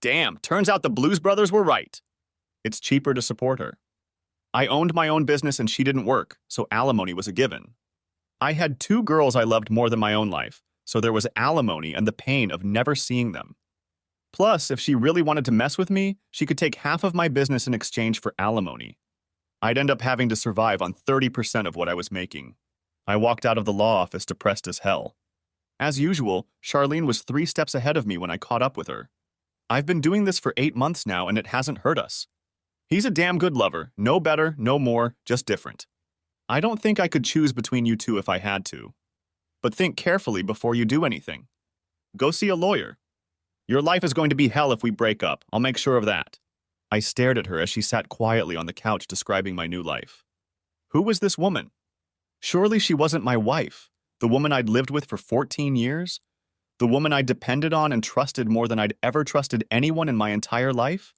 Damn, turns out the Blues Brothers were right. It's cheaper to support her. I owned my own business and she didn't work, so alimony was a given. I had two girls I loved more than my own life, so there was alimony and the pain of never seeing them. Plus, if she really wanted to mess with me, she could take half of my business in exchange for alimony. I'd end up having to survive on 30% of what I was making. I walked out of the law office depressed as hell. As usual, Charlene was 3 steps ahead of me when I caught up with her. I've been doing this for 8 months now and it hasn't hurt us. He's a damn good lover, no better, no more, just different. I don't think I could choose between you two if I had to. But think carefully before you do anything. Go see a lawyer. Your life is going to be hell if we break up, I'll make sure of that. I stared at her as she sat quietly on the couch describing my new life. Who was this woman? Surely she wasn't my wife, the woman I'd lived with for 14 years? The woman I depended on and trusted more than I'd ever trusted anyone in my entire life?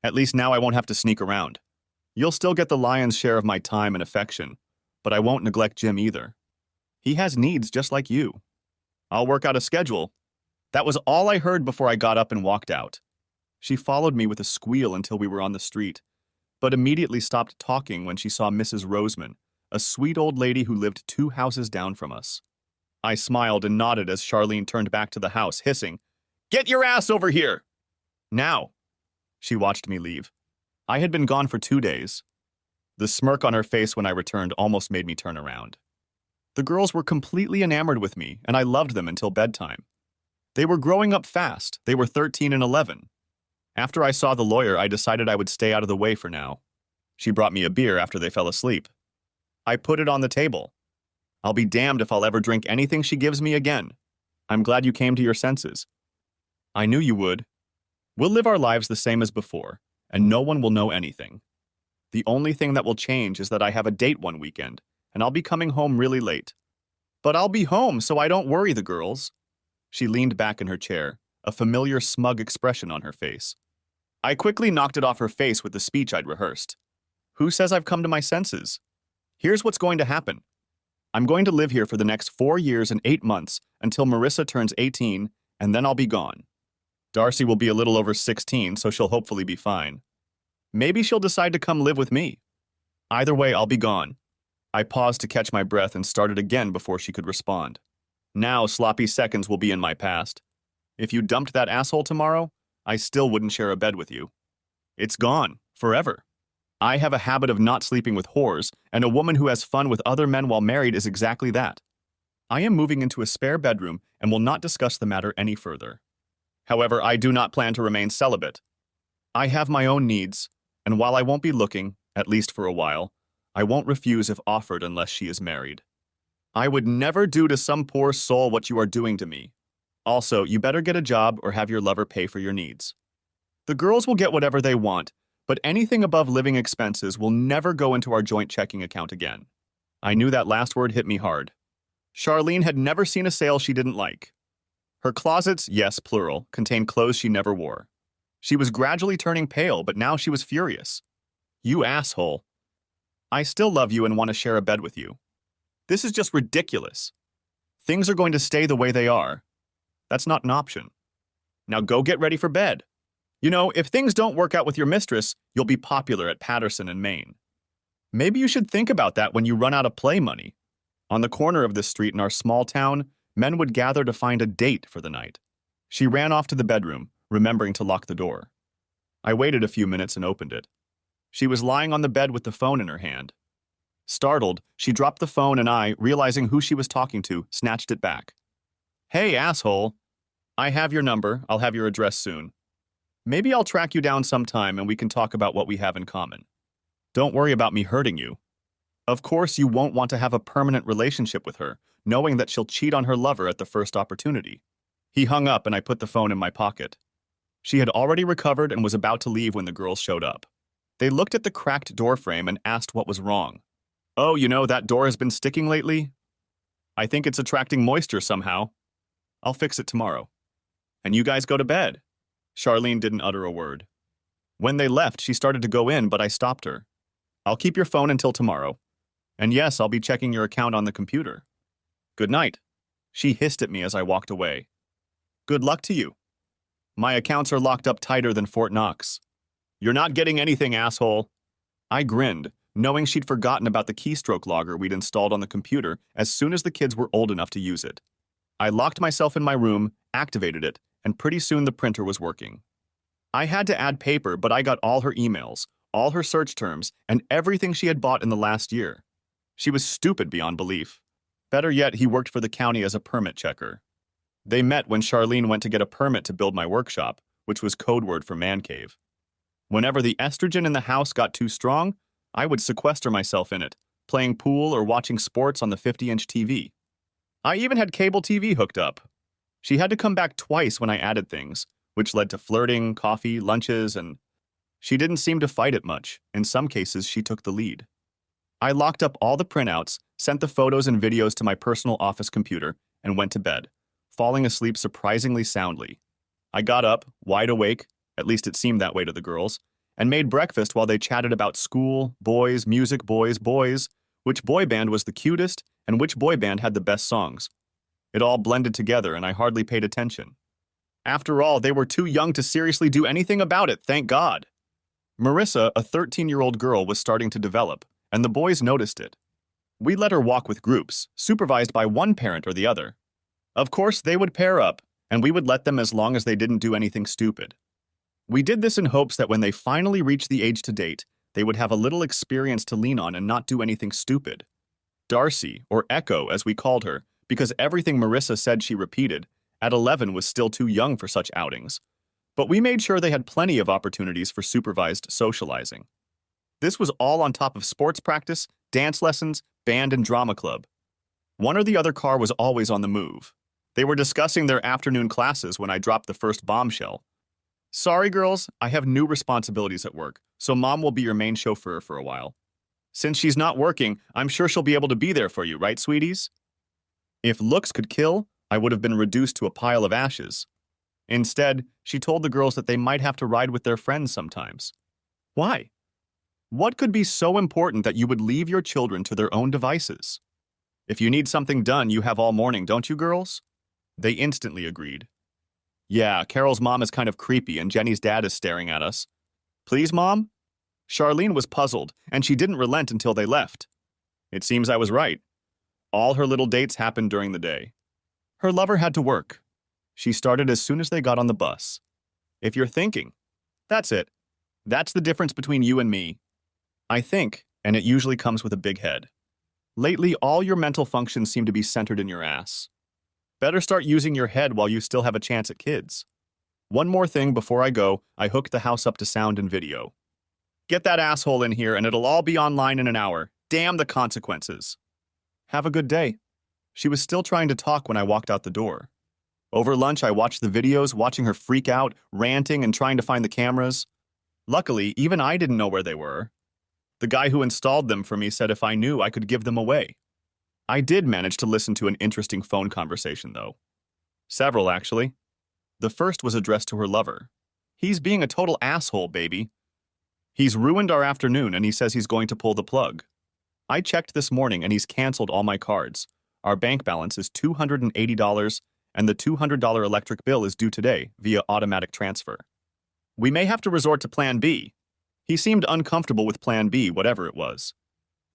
At least now I won't have to sneak around. You'll still get the lion's share of my time and affection, but I won't neglect Jim either. He has needs just like you. I'll work out a schedule. That was all I heard before I got up and walked out. She followed me with a squeal until we were on the street, but immediately stopped talking when she saw Mrs. Roseman, a sweet old lady who lived 2 houses down from us. I smiled and nodded as Charlene turned back to the house, hissing, "Get your ass over here!" Now. She watched me leave. I had been gone for 2 days. The smirk on her face when I returned almost made me turn around. The girls were completely enamored with me, and I loved them until bedtime. They were growing up fast. They were 13 and 11. After I saw the lawyer, I decided I would stay out of the way for now. She brought me a beer after they fell asleep. I put it on the table. I'll be damned if I'll ever drink anything she gives me again. I'm glad you came to your senses. I knew you would. We'll live our lives the same as before, and no one will know anything. The only thing that will change is that I have a date one weekend, and I'll be coming home really late. But I'll be home, so I don't worry the girls. She leaned back in her chair, a familiar smug expression on her face. I quickly knocked it off her face with the speech I'd rehearsed. Who says I've come to my senses? Here's what's going to happen. I'm going to live here for the next 4 years and 8 months until Marissa turns 18, and then I'll be gone. Darcy will be a little over 16, so she'll hopefully be fine. Maybe she'll decide to come live with me. Either way, I'll be gone. I paused to catch my breath and started again before she could respond. Now sloppy seconds will be in my past. If you dumped that asshole tomorrow, I still wouldn't share a bed with you. It's gone, forever. I have a habit of not sleeping with whores, and a woman who has fun with other men while married is exactly that. I am moving into a spare bedroom and will not discuss the matter any further. However, I do not plan to remain celibate. I have my own needs, and while I won't be looking, at least for a while, I won't refuse if offered unless she is married. I would never do to some poor soul what you are doing to me. Also, you better get a job or have your lover pay for your needs. The girls will get whatever they want, but anything above living expenses will never go into our joint checking account again. I knew that last word hit me hard. Charlene had never seen a sale she didn't like. Her closets, yes, plural, contained clothes she never wore. She was gradually turning pale, but now she was furious. You asshole. I still love you and want to share a bed with you. This is just ridiculous. Things are going to stay the way they are. That's not an option. Now go get ready for bed. You know, if things don't work out with your mistress, you'll be popular at Patterson in Maine. Maybe you should think about that when you run out of play money. On the corner of this street in our small town, men would gather to find a date for the night. She ran off to the bedroom, remembering to lock the door. I waited a few minutes and opened it. She was lying on the bed with the phone in her hand. Startled, she dropped the phone and I, realizing who she was talking to, snatched it back. Hey, asshole. I have your number. I'll have your address soon. Maybe I'll track you down sometime and we can talk about what we have in common. Don't worry about me hurting you. Of course, you won't want to have a permanent relationship with her, knowing that she'll cheat on her lover at the first opportunity. He hung up and I put the phone in my pocket. She had already recovered and was about to leave when the girls showed up. They looked at the cracked doorframe and asked what was wrong. Oh, you know, that door has been sticking lately? I think it's attracting moisture somehow. I'll fix it tomorrow. And you guys go to bed. Charlene didn't utter a word. When they left, she started to go in, but I stopped her. I'll keep your phone until tomorrow. And yes, I'll be checking your account on the computer. Good night. She hissed at me as I walked away. Good luck to you. My accounts are locked up tighter than Fort Knox. You're not getting anything, asshole. I grinned, knowing she'd forgotten about the keystroke logger we'd installed on the computer as soon as the kids were old enough to use it. I locked myself in my room, activated it, and pretty soon the printer was working. I had to add paper, but I got all her emails, all her search terms, and everything she had bought in the last year. She was stupid beyond belief. Better yet, he worked for the county as a permit checker. They met when Charlene went to get a permit to build my workshop, which was code word for man cave. Whenever the estrogen in the house got too strong, I would sequester myself in it, playing pool or watching sports on the 50-inch TV. I even had cable TV hooked up. She had to come back twice when I added things, which led to flirting, coffee, lunches, and she didn't seem to fight it much. In some cases, she took the lead. I locked up all the printouts, sent the photos and videos to my personal office computer, and went to bed, falling asleep surprisingly soundly. I got up, wide awake, at least it seemed that way to the girls, and made breakfast while they chatted about school, boys, music, boys, which boy band was the cutest, and which boy band had the best songs. It all blended together, and I hardly paid attention. After all, they were too young to seriously do anything about it, thank God. Marissa, a 13-year-old girl, was starting to develop, and the boys noticed it. We let her walk with groups, supervised by one parent or the other. Of course, they would pair up, and we would let them as long as they didn't do anything stupid. We did this in hopes that when they finally reached the age to date, they would have a little experience to lean on and not do anything stupid. Darcy, or Echo as we called her, because everything Marissa said she repeated, at 11 was still too young for such outings. But we made sure they had plenty of opportunities for supervised socializing. This was all on top of sports practice, dance lessons, band and drama club. One or the other car was always on the move. They were discussing their afternoon classes when I dropped the first bombshell. Sorry, girls, I have new responsibilities at work, so Mom will be your main chauffeur for a while. Since she's not working, I'm sure she'll be able to be there for you, right, sweeties? If looks could kill, I would have been reduced to a pile of ashes. Instead, she told the girls that they might have to ride with their friends sometimes. Why? What could be so important that you would leave your children to their own devices? If you need something done, you have all morning, don't you, girls? They instantly agreed. Yeah, Carol's mom is kind of creepy and Jenny's dad is staring at us. Please, Mom? Charlene was puzzled, and she didn't relent until they left. It seems I was right. All her little dates happened during the day. Her lover had to work. She started as soon as they got on the bus. If you're thinking, that's it. That's the difference between you and me. I think, and it usually comes with a big head. Lately, all your mental functions seem to be centered in your ass. Better start using your head while you still have a chance at kids. One more thing before I go, I hooked the house up to sound and video. Get that asshole in here and it'll all be online in an hour. Damn the consequences. Have a good day. She was still trying to talk when I walked out the door. Over lunch, I watched the videos, watching her freak out, ranting and trying to find the cameras. Luckily, even I didn't know where they were. The guy who installed them for me said if I knew, I could give them away. I did manage to listen to an interesting phone conversation, though. Several, actually. The first was addressed to her lover. He's being a total asshole, baby. He's ruined our afternoon and he says he's going to pull the plug. I checked this morning and he's canceled all my cards. Our bank balance is $280 and the $200 electric bill is due today via automatic transfer. We may have to resort to Plan B. He seemed uncomfortable with Plan B, whatever it was.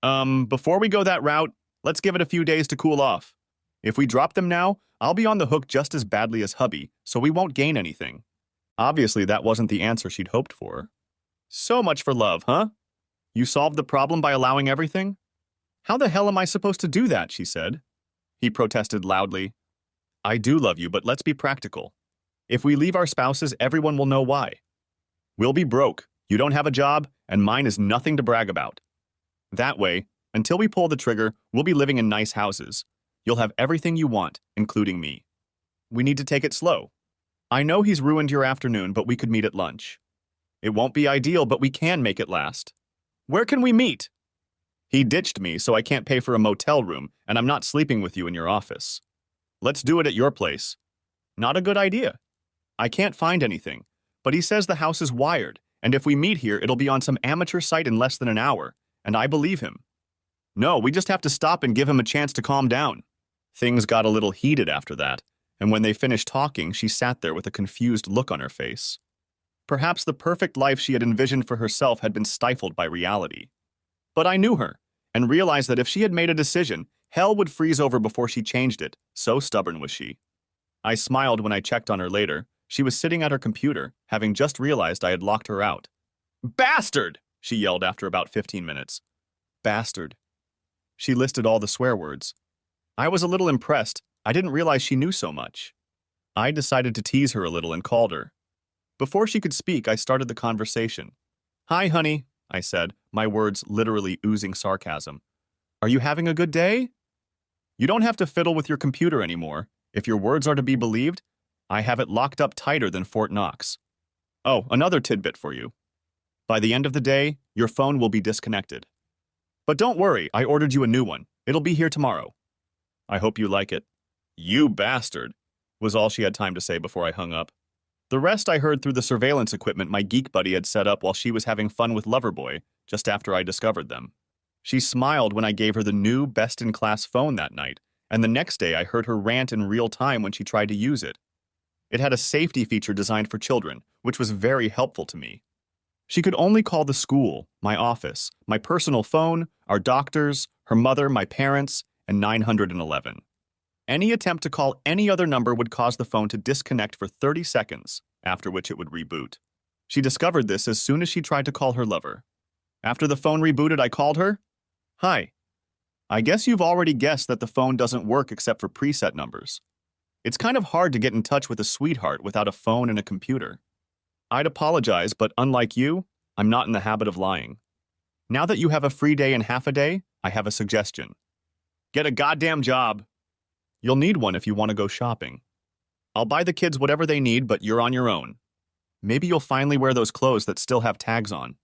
Before we go that route, let's give it a few days to cool off. If we drop them now, I'll be on the hook just as badly as hubby, so we won't gain anything. Obviously, that wasn't the answer she'd hoped for. So much for love, huh? You solved the problem by allowing everything? How the hell am I supposed to do that, she said. He protested loudly. I do love you, but let's be practical. If we leave our spouses, everyone will know why. We'll be broke, you don't have a job, and mine is nothing to brag about. That way, until we pull the trigger, we'll be living in nice houses. You'll have everything you want, including me. We need to take it slow. I know he's ruined your afternoon, but we could meet at lunch. It won't be ideal, but we can make it last. Where can we meet? He ditched me, so I can't pay for a motel room, and I'm not sleeping with you in your office. Let's do it at your place. Not a good idea. I can't find anything, but he says the house is wired, and if we meet here, it'll be on some amateur site in less than an hour, and I believe him. No, we just have to stop and give him a chance to calm down. Things got a little heated after that, And when they finished talking, she sat there with a confused look on her face. Perhaps the perfect life she had envisioned for herself had been stifled by reality. But I knew her, and realized that if she had made a decision, hell would freeze over before she changed it, so stubborn was she. I smiled when I checked on her later. She was sitting at her computer, having just realized I had locked her out. "Bastard!" she yelled after about 15 minutes. Bastard. She listed all the swear words. I was a little impressed. I didn't realize she knew so much. I decided to tease her a little and called her. Before she could speak, I started the conversation. "Hi, honey," I said, my words literally oozing sarcasm. "Are you having a good day?" You don't have to fiddle with your computer anymore. If your words are to be believed, I have it locked up tighter than Fort Knox. Oh, another tidbit for you. By the end of the day, your phone will be disconnected. But don't worry, I ordered you a new one. It'll be here tomorrow. I hope you like it. "You bastard," was all she had time to say before I hung up. The rest I heard through the surveillance equipment my geek buddy had set up while she was having fun with Loverboy, just after I discovered them. She smiled when I gave her the new best-in-class phone that night, and the next day I heard her rant in real time when she tried to use it. It had a safety feature designed for children, which was very helpful to me. She could only call the school, my office, my personal phone, our doctors, her mother, my parents, and 911. Any attempt to call any other number would cause the phone to disconnect for 30 seconds, after which it would reboot. She discovered this as soon as she tried to call her lover. After the phone rebooted, I called her. "Hi. I guess you've already guessed that the phone doesn't work except for preset numbers. It's kind of hard to get in touch with a sweetheart without a phone and a computer. I'd apologize, but unlike you, I'm not in the habit of lying. Now that you have a free day and half a day, I have a suggestion. Get a goddamn job. You'll need one if you want to go shopping. I'll buy the kids whatever they need, but you're on your own. Maybe you'll finally wear those clothes that still have tags on."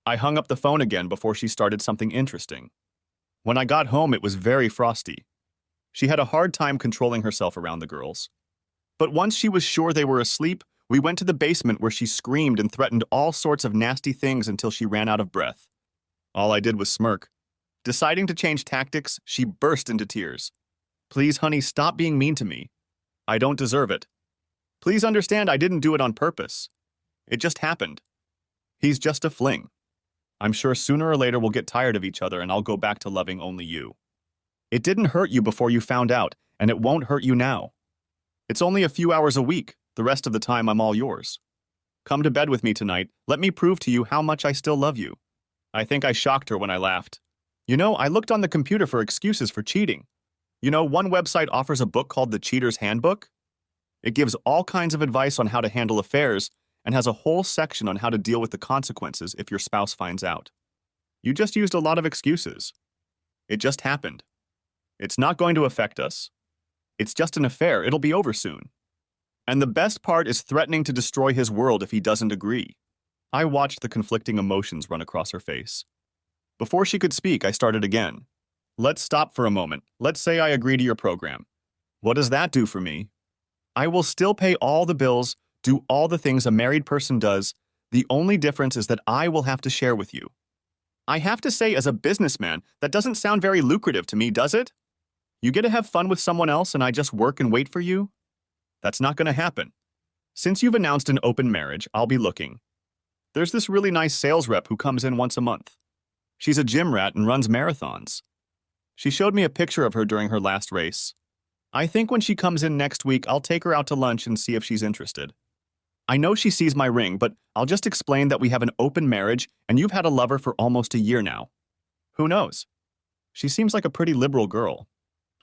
I hung up the phone again before she started something interesting. When I got home, it was very frosty. She had a hard time controlling herself around the girls. But once she was sure they were asleep, we went to the basement where she screamed and threatened all sorts of nasty things until she ran out of breath. All I did was smirk. Deciding to change tactics, she burst into tears. "Please, honey, stop being mean to me. I don't deserve it. Please understand I didn't do it on purpose. It just happened. He's just a fling. I'm sure sooner or later we'll get tired of each other and I'll go back to loving only you. It didn't hurt you before you found out, and it won't hurt you now. It's only a few hours a week. The rest of the time I'm all yours. Come to bed with me tonight. Let me prove to you how much I still love you." I think I shocked her when I laughed. I looked on the computer for excuses for cheating. One website offers a book called The Cheater's Handbook. It gives all kinds of advice on how to handle affairs and has a whole section on how to deal with the consequences if your spouse finds out. You just used a lot of excuses. It just happened. It's not going to affect us. It's just an affair. It'll be over soon. And the best part is threatening to destroy his world if he doesn't agree. I watched the conflicting emotions run across her face. Before she could speak, I started again. "Let's stop for a moment. Let's say I agree to your program. What does that do for me? I will still pay all the bills, do all the things a married person does. The only difference is that I will have to share with you. I have to say, as a businessman, that doesn't sound very lucrative to me, does it? You get to have fun with someone else and I just work and wait for you? That's not going to happen. Since you've announced an open marriage, I'll be looking. There's this really nice sales rep who comes in once a month. She's a gym rat and runs marathons. She showed me a picture of her during her last race. I think when she comes in next week, I'll take her out to lunch and see if she's interested. I know she sees my ring, but I'll just explain that we have an open marriage and you've had a lover for almost a year now. Who knows? She seems like a pretty liberal girl."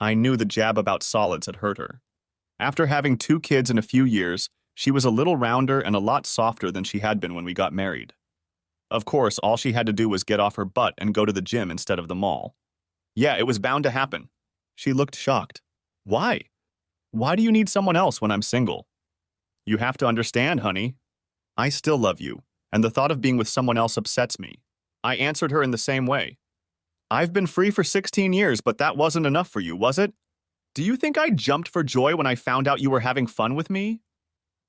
I knew the jab about solids had hurt her. After having 2 kids in a few years, she was a little rounder and a lot softer than she had been when we got married. Of course, all she had to do was get off her butt and go to the gym instead of the mall. Yeah, it was bound to happen. She looked shocked. "Why? Why do you need someone else when I'm single?" "You have to understand, honey. I still love you, and the thought of being with someone else upsets me." I answered her in the same way. "I've been free for 16 years, but that wasn't enough for you, was it? Do you think I jumped for joy when I found out you were having fun with me?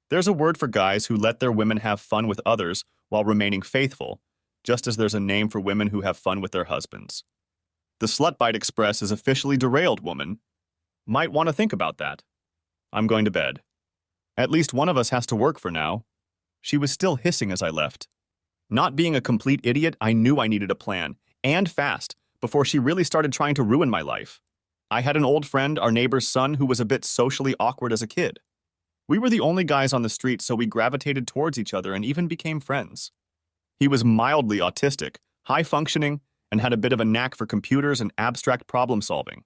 There's a word for guys who let their women have fun with others while remaining faithful, just as there's a name for women who have fun with their husbands. The Slut Bite Express is officially derailed, woman. Might want to think about that." I'm going to bed. At least one of us has to work for now. She was still hissing as I left. Not being a complete idiot, I knew I needed a plan, and fast, before she really started trying to ruin my life. I had an old friend, our neighbor's son, who was a bit socially awkward as a kid. We were the only guys on the street, so we gravitated towards each other and even became friends. He was mildly autistic, high-functioning, and had a bit of a knack for computers and abstract problem-solving.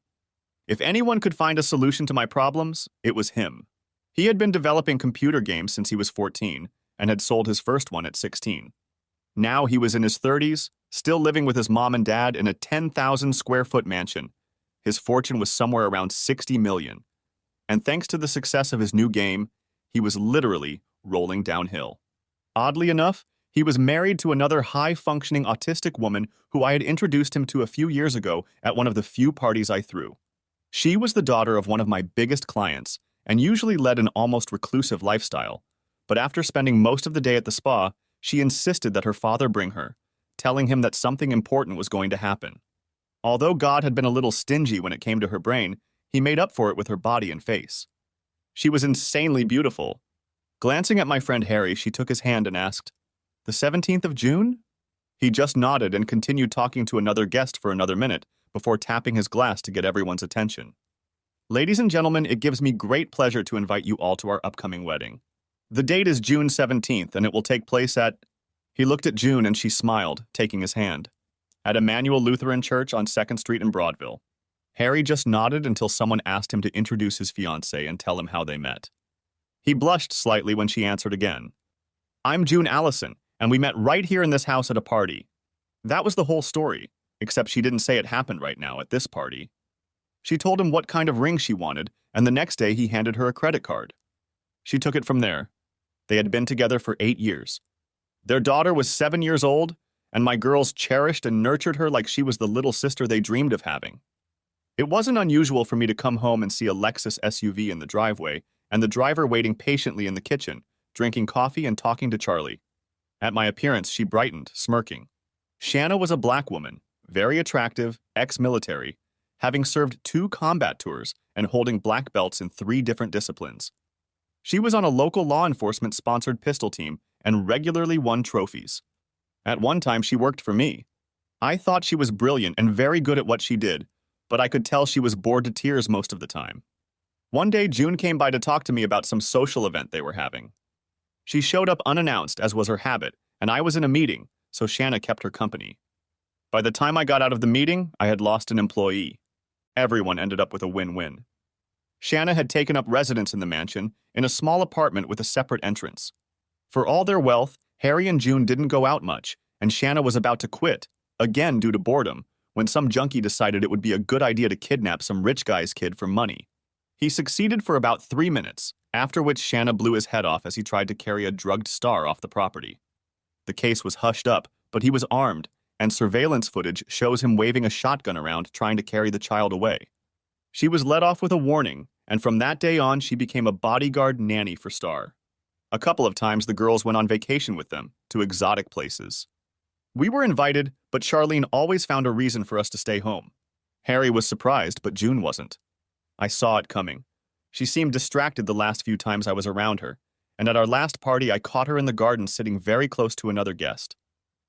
If anyone could find a solution to my problems, it was him. He had been developing computer games since he was 14 and had sold his first one at 16. Now he was in his 30s, still living with his mom and dad in a 10,000-square-foot mansion. His fortune was somewhere around 60 million. And thanks to the success of his new game, he was literally rolling downhill. Oddly enough, he was married to another high-functioning autistic woman who I had introduced him to a few years ago at one of the few parties I threw. She was the daughter of one of my biggest clients and usually led an almost reclusive lifestyle, but after spending most of the day at the spa, she insisted that her father bring her, telling him that something important was going to happen. Although God had been a little stingy when it came to her brain, he made up for it with her body and face. She was insanely beautiful. Glancing at my friend Harry, she took his hand and asked, "The 17th of June?" He just nodded and continued talking to another guest for another minute before tapping his glass to get everyone's attention. Ladies and gentlemen, it gives me great pleasure to invite you all to our upcoming wedding. The date is June 17th, and it will take place at... He looked at June and she smiled, taking his hand. At Emmanuel Lutheran Church on 2nd Street in Broadville. Harry just nodded until someone asked him to introduce his fiancée and tell him how they met. He blushed slightly when she answered again. "I'm June Allison, and we met right here in this house at a party." That was the whole story, except she didn't say it happened right now at this party. She told him what kind of ring she wanted, and the next day he handed her a credit card. She took it from there. They had been together for 8 years. Their daughter was 7 years old, and my girls cherished and nurtured her like she was the little sister they dreamed of having. It wasn't unusual for me to come home and see a Lexus SUV in the driveway and the driver waiting patiently in the kitchen, drinking coffee and talking to Charlie. At my appearance, she brightened, smirking. Shanna was a black woman, very attractive, ex-military, having served 2 combat tours and holding black belts in 3 different disciplines. She was on a local law enforcement-sponsored pistol team and regularly won trophies. At one time, she worked for me. I thought she was brilliant and very good at what she did, but I could tell she was bored to tears most of the time. One day, June came by to talk to me about some social event they were having. She showed up unannounced, as was her habit, and I was in a meeting, so Shanna kept her company. By the time I got out of the meeting, I had lost an employee. Everyone ended up with a win-win. Shanna had taken up residence in the mansion, in a small apartment with a separate entrance. For all their wealth, Harry and June didn't go out much, and Shanna was about to quit, again due to boredom, when some junkie decided it would be a good idea to kidnap some rich guy's kid for money. He succeeded for about 3 minutes, after which Shanna blew his head off as he tried to carry a drugged star off the property. The case was hushed up, but he was armed, and surveillance footage shows him waving a shotgun around trying to carry the child away. She was let off with a warning, and from that day on she became a bodyguard nanny for Star. A couple of times the girls went on vacation with them, to exotic places. We were invited, but Charlene always found a reason for us to stay home. Harry was surprised, but June wasn't. I saw it coming. She seemed distracted the last few times I was around her, and at our last party I caught her in the garden sitting very close to another guest.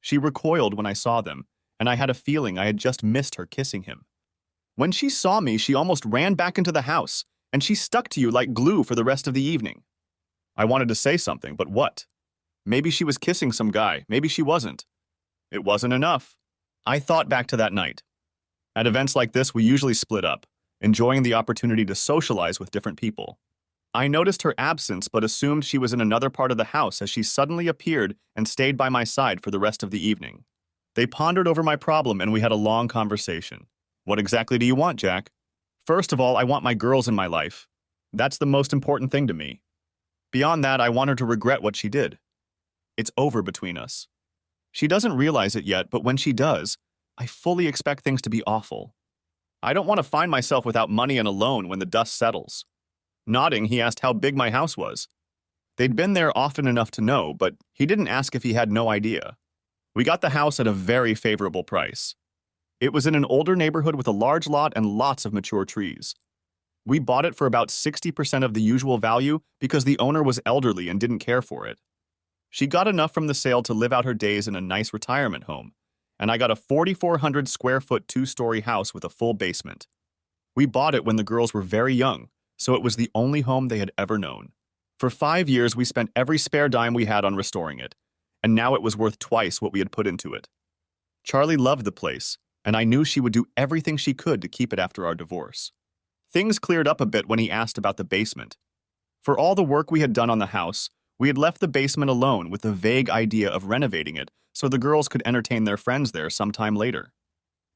She recoiled when I saw them, and I had a feeling I had just missed her kissing him. When she saw me, she almost ran back into the house, and she stuck to you like glue for the rest of the evening. I wanted to say something, but what? Maybe she was kissing some guy, maybe she wasn't. It wasn't enough. I thought back to that night. At events like this, we usually split up, enjoying the opportunity to socialize with different people. I noticed her absence but assumed she was in another part of the house as she suddenly appeared and stayed by my side for the rest of the evening. They pondered over my problem and we had a long conversation. What exactly do you want, Jack? First of all, I want my girls in my life. That's the most important thing to me. Beyond that, I want her to regret what she did. It's over between us. She doesn't realize it yet, but when she does, I fully expect things to be awful. I don't want to find myself without money and alone when the dust settles. Nodding, he asked how big my house was. They'd been there often enough to know, but he didn't ask if he had no idea. We got the house at a very favorable price. It was in an older neighborhood with a large lot and lots of mature trees. We bought it for about 60% of the usual value because the owner was elderly and didn't care for it. She got enough from the sale to live out her days in a nice retirement home, and I got a 4,400 square foot two-story house with a full basement. We bought it when the girls were very young, so it was the only home they had ever known. For 5 years, we spent every spare dime we had on restoring it, and now it was worth twice what we had put into it. Charlie loved the place, and I knew she would do everything she could to keep it after our divorce. Things cleared up a bit when he asked about the basement. For all the work we had done on the house, we had left the basement alone with the vague idea of renovating it so the girls could entertain their friends there sometime later.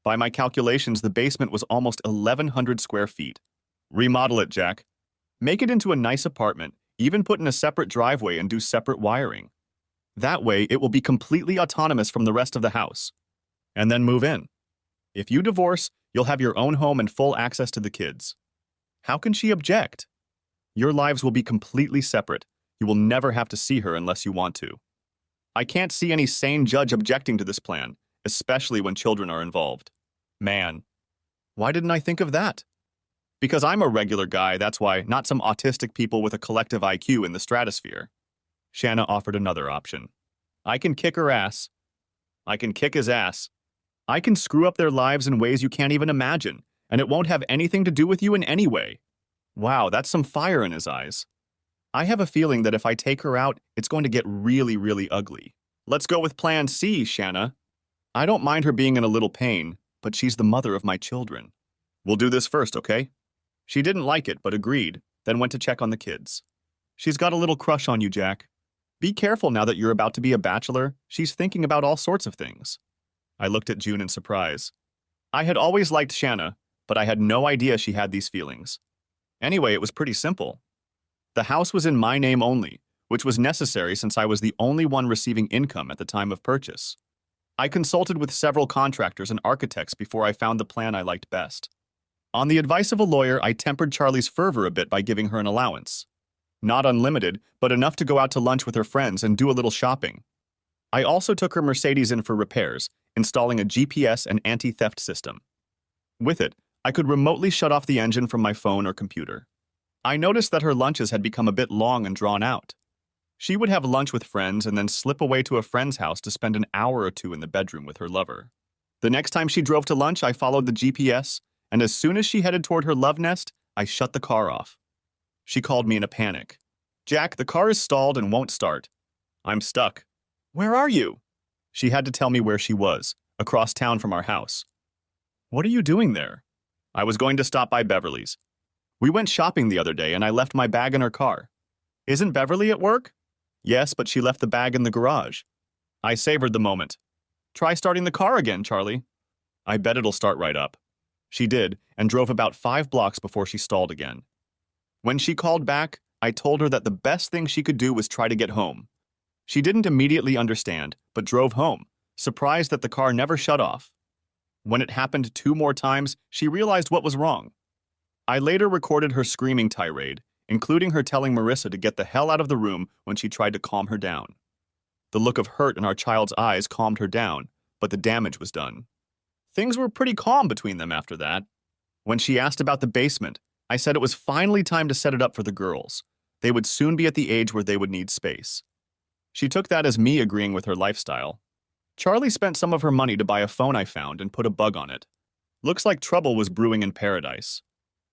By my calculations, the basement was almost 1,100 square feet. Remodel it, Jack. Make it into a nice apartment, even put in a separate driveway and do separate wiring. That way, it will be completely autonomous from the rest of the house. And then move in. If you divorce, you'll have your own home and full access to the kids. How can she object? Your lives will be completely separate. You will never have to see her unless you want to. I can't see any sane judge objecting to this plan, especially when children are involved. Man, why didn't I think of that? Because I'm a regular guy, that's why, not some autistic people with a collective IQ in the stratosphere. Shanna offered another option. I can kick her ass. I can kick his ass. I can screw up their lives in ways you can't even imagine, and it won't have anything to do with you in any way. Wow, that's some fire in his eyes. I have a feeling that if I take her out, it's going to get really, really ugly. Let's go with plan C, Shanna. I don't mind her being in a little pain, but she's the mother of my children. We'll do this first, okay? She didn't like it, but agreed, then went to check on the kids. She's got a little crush on you, Jack. Be careful now that you're about to be a bachelor. She's thinking about all sorts of things. I looked at June in surprise. I had always liked Shanna, but I had no idea she had these feelings. Anyway, it was pretty simple. The house was in my name only, which was necessary since I was the only one receiving income at the time of purchase. I consulted with several contractors and architects before I found the plan I liked best. On the advice of a lawyer, I tempered Charlie's fervor a bit by giving her an allowance. Not unlimited, but enough to go out to lunch with her friends and do a little shopping. I also took her Mercedes in for repairs, installing a GPS and anti-theft system. With it, I could remotely shut off the engine from my phone or computer. I noticed that her lunches had become a bit long and drawn out. She would have lunch with friends and then slip away to a friend's house to spend an hour or two in the bedroom with her lover. The next time she drove to lunch, I followed the GPS, and as soon as she headed toward her love nest, I shut the car off. She called me in a panic. Jack, the car is stalled and won't start. I'm stuck. Where are you? She had to tell me where she was, across town from our house. What are you doing there? I was going to stop by Beverly's. We went shopping the other day and I left my bag in her car. Isn't Beverly at work? Yes, but she left the bag in the garage. I savored the moment. Try starting the car again, Charlie. I bet it'll start right up. She did, and drove about 5 blocks before she stalled again. When she called back, I told her that the best thing she could do was try to get home. She didn't immediately understand, but drove home, surprised that the car never shut off. When it happened 2 more times, she realized what was wrong. I later recorded her screaming tirade, including her telling Marissa to get the hell out of the room when she tried to calm her down. The look of hurt in our child's eyes calmed her down, but the damage was done. Things were pretty calm between them after that. When she asked about the basement, I said it was finally time to set it up for the girls. They would soon be at the age where they would need space. She took that as me agreeing with her lifestyle. Charlie spent some of her money to buy a phone I found and put a bug on it. Looks like trouble was brewing in paradise.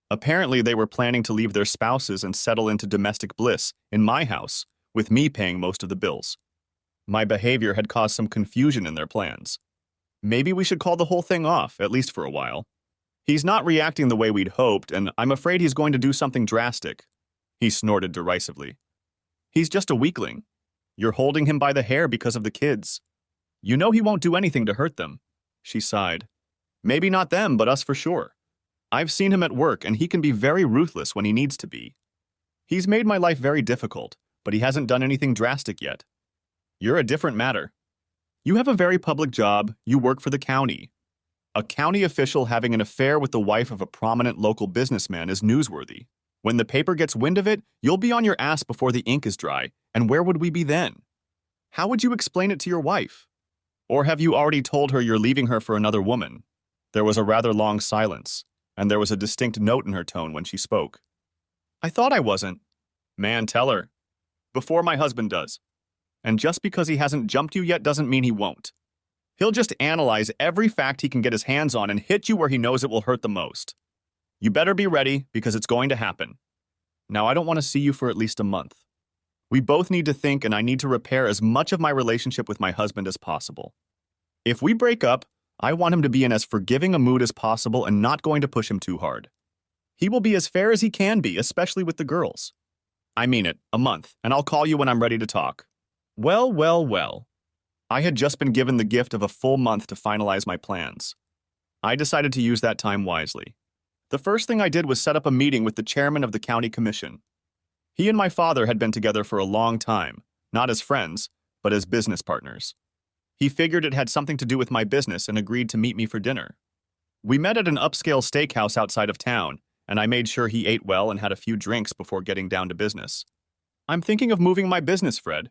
Apparently, they were planning to leave their spouses and settle into domestic bliss in my house, with me paying most of the bills. My behavior had caused some confusion in their plans. Maybe we should call the whole thing off, at least for a while. He's not reacting the way we'd hoped, and I'm afraid he's going to do something drastic. He snorted derisively. He's just a weakling. You're holding him by the hair because of the kids. You know he won't do anything to hurt them. She sighed. Maybe not them, but us for sure. I've seen him at work, and he can be very ruthless when he needs to be. He's made my life very difficult, but he hasn't done anything drastic yet. You're a different matter. You have a very public job, you work for the county. A county official having an affair with the wife of a prominent local businessman is newsworthy. When the paper gets wind of it, you'll be on your ass before the ink is dry, and where would we be then? How would you explain it to your wife? Or have you already told her you're leaving her for another woman? There was a rather long silence. and there was a distinct note in her tone when she spoke. I thought I wasn't. Man, tell her. Before my husband does. And just because he hasn't jumped you yet doesn't mean he won't. He'll just analyze every fact he can get his hands on and hit you where he knows it will hurt the most. You better be ready, because it's going to happen. Now, I don't want to see you for at least a month. We both need to think, and I need to repair as much of my relationship with my husband as possible. If we break up, I want him to be in as forgiving a mood as possible and not going to push him too hard. He will be as fair as he can be, especially with the girls. I mean it, a month, and I'll call you when I'm ready to talk. Well, well, well. I had just been given the gift of a full month to finalize my plans. I decided to use that time wisely. The first thing I did was set up a meeting with the chairman of the county commission. He and my father had been together for a long time, not as friends, but as business partners. He figured it had something to do with my business and agreed to meet me for dinner. We met at an upscale steakhouse outside of town, and I made sure he ate well and had a few drinks before getting down to business. I'm thinking of moving my business, Fred.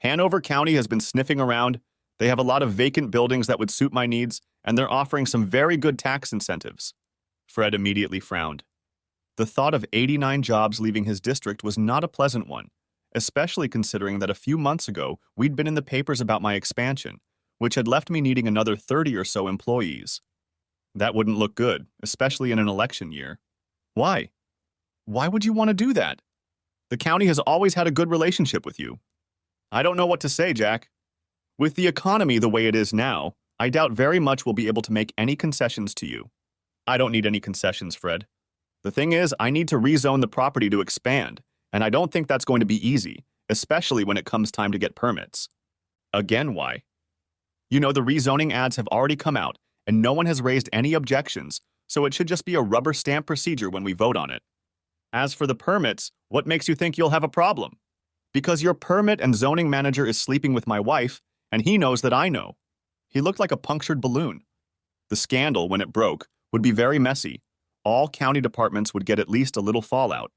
Hanover County has been sniffing around. They have a lot of vacant buildings that would suit my needs, and they're offering some very good tax incentives. Fred immediately frowned. The thought of 89 jobs leaving his district was not a pleasant one, especially considering that a few months ago we'd been in the papers about my expansion, which had left me needing another 30 or so employees. That wouldn't look good, especially in an election year. Why? Why would you want to do that? The county has always had a good relationship with you. I don't know what to say, Jack. With the economy the way it is now, I doubt very much we'll be able to make any concessions to you. I don't need any concessions, Fred. The thing is, I need to rezone the property to expand, and I don't think that's going to be easy, especially when it comes time to get permits. Again, why? You know, the rezoning ads have already come out, and no one has raised any objections, so it should just be a rubber stamp procedure when we vote on it. As for the permits, what makes you think you'll have a problem? Because your permit and zoning manager is sleeping with my wife, and he knows that I know. He looked like a punctured balloon. The scandal, when it broke, would be very messy. All county departments would get at least a little fallout.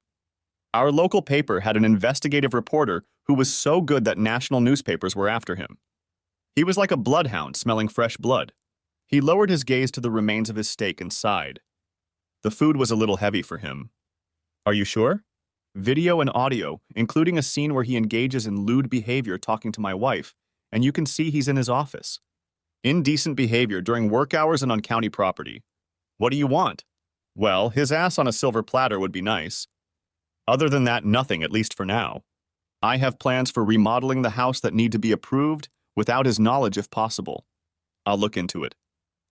Our local paper had an investigative reporter who was so good that national newspapers were after him. He was like a bloodhound smelling fresh blood. He lowered his gaze to the remains of his steak and sighed. The food was a little heavy for him. Are you sure? Video and audio, including a scene where he engages in lewd behavior talking to my wife, and you can see he's in his office. Indecent behavior during work hours and on county property. What do you want? Well, his ass on a silver platter would be nice. Other than that, nothing, at least for now. I have plans for remodeling the house that need to be approved without his knowledge if possible. I'll look into it.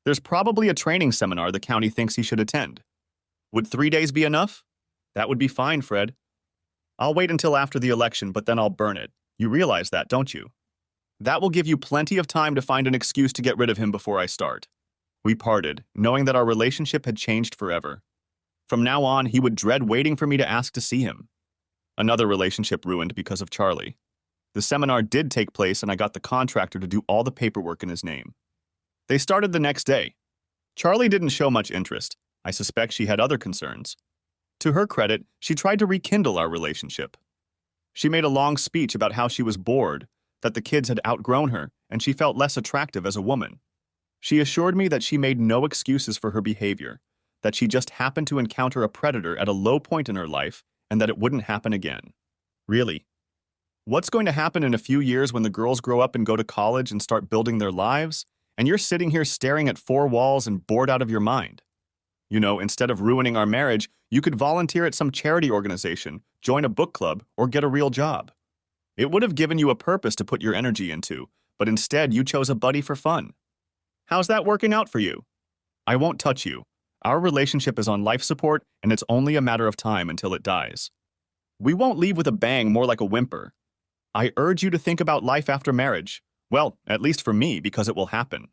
There's probably a training seminar the county thinks he should attend. Would 3 days be enough? That would be fine, Fred. I'll wait until after the election, but then I'll burn it. You realize that, don't you? That will give you plenty of time to find an excuse to get rid of him before I start. We parted, knowing that our relationship had changed forever. From now on, he would dread waiting for me to ask to see him. Another relationship ruined because of Charlie. The seminar did take place, and I got the contractor to do all the paperwork in his name. They started the next day. Charlie didn't show much interest. I suspect she had other concerns. To her credit, she tried to rekindle our relationship. She made a long speech about how she was bored, that the kids had outgrown her, and she felt less attractive as a woman. She assured me that she made no excuses for her behavior, that she just happened to encounter a predator at a low point in her life, and that it wouldn't happen again. Really? What's going to happen in a few years when the girls grow up and go to college and start building their lives, and you're sitting here staring at four walls and bored out of your mind? You know, instead of ruining our marriage, you could volunteer at some charity organization, join a book club, or get a real job. It would have given you a purpose to put your energy into, but instead you chose a buddy for fun. How's that working out for you? I won't touch you. Our relationship is on life support, and it's only a matter of time until it dies. We won't leave with a bang, more like a whimper. I urge you to think about life after marriage. Well, at least for me, because it will happen.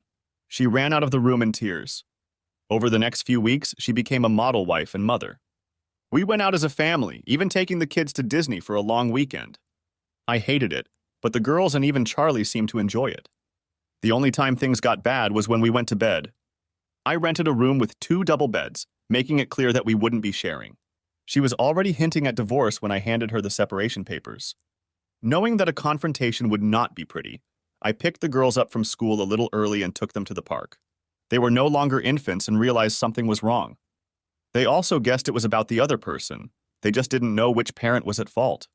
She ran out of the room in tears. Over the next few weeks, she became a model wife and mother. We went out as a family, even taking the kids to Disney for a long weekend. I hated it, but the girls and even Charlie seemed to enjoy it. The only time things got bad was when we went to bed. I rented a room with 2 double beds, making it clear that we wouldn't be sharing. She was already hinting at divorce when I handed her the separation papers. Knowing that a confrontation would not be pretty, I picked the girls up from school a little early and took them to the park. They were no longer infants and realized something was wrong. They also guessed it was about the other person. They just didn't know which parent was at fault.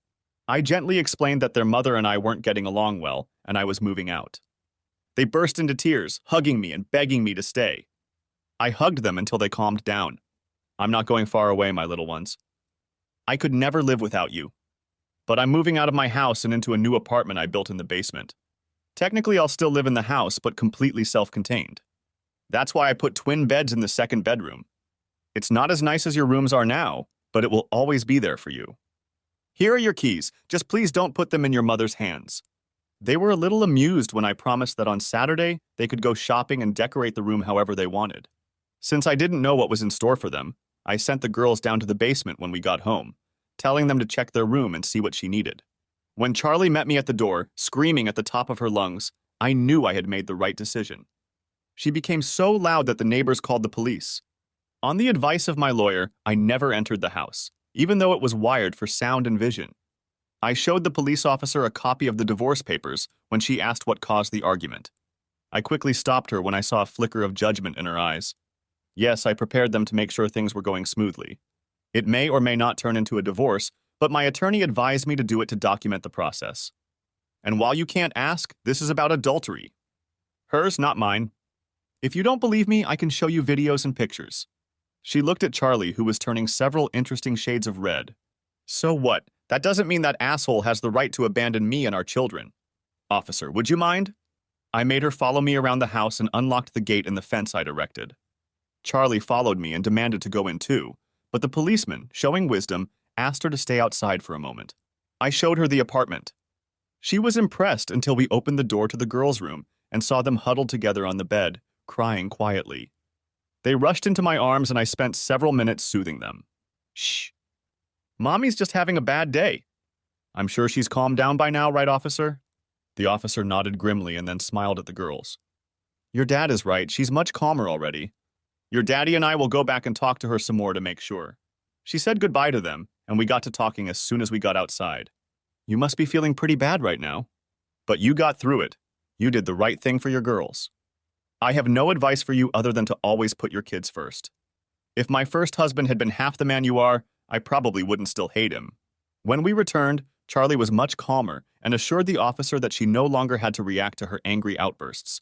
I gently explained that their mother and I weren't getting along well, and I was moving out. They burst into tears, hugging me and begging me to stay. I hugged them until they calmed down. I'm not going far away, my little ones. I could never live without you. But I'm moving out of my house and into a new apartment I built in the basement. Technically, I'll still live in the house, but completely self-contained. That's why I put twin beds in the second bedroom. It's not as nice as your rooms are now, but it will always be there for you. Here are your keys. Just please don't put them in your mother's hands. They were a little amused when I promised that on Saturday they could go shopping and decorate the room however they wanted. Since I didn't know what was in store for them, I sent the girls down to the basement when we got home, telling them to check their room and see what she needed. When Charlie met me at the door, screaming at the top of her lungs, I knew I had made the right decision. She became so loud that the neighbors called the police. On the advice of my lawyer, I never entered the house, even though it was wired for sound and vision. I showed the police officer a copy of the divorce papers when she asked what caused the argument. I quickly stopped her when I saw a flicker of judgment in her eyes. Yes, I prepared them to make sure things were going smoothly. It may or may not turn into a divorce, but my attorney advised me to do it to document the process. And while you can't ask, this is about adultery. Hers, not mine. If you don't believe me, I can show you videos and pictures. She looked at Charlie, who was turning several interesting shades of red. So what? That doesn't mean that asshole has the right to abandon me and our children. Officer, would you mind? I made her follow me around the house and unlocked the gate and the fence I'd erected. Charlie followed me and demanded to go in too, but the policeman, showing wisdom, asked her to stay outside for a moment. I showed her the apartment. She was impressed until we opened the door to the girls' room and saw them huddled together on the bed, crying quietly. They rushed into my arms and I spent several minutes soothing them. Shh. Mommy's just having a bad day. I'm sure she's calmed down by now, right, officer? The officer nodded grimly and then smiled at the girls. Your dad is right. She's much calmer already. Your daddy and I will go back and talk to her some more to make sure. She said goodbye to them, and we got to talking as soon as we got outside. You must be feeling pretty bad right now. But you got through it. You did the right thing for your girls. I have no advice for you other than to always put your kids first. If my first husband had been half the man you are, I probably wouldn't still hate him. When we returned, Charlie was much calmer and assured the officer that she no longer had to react to her angry outbursts.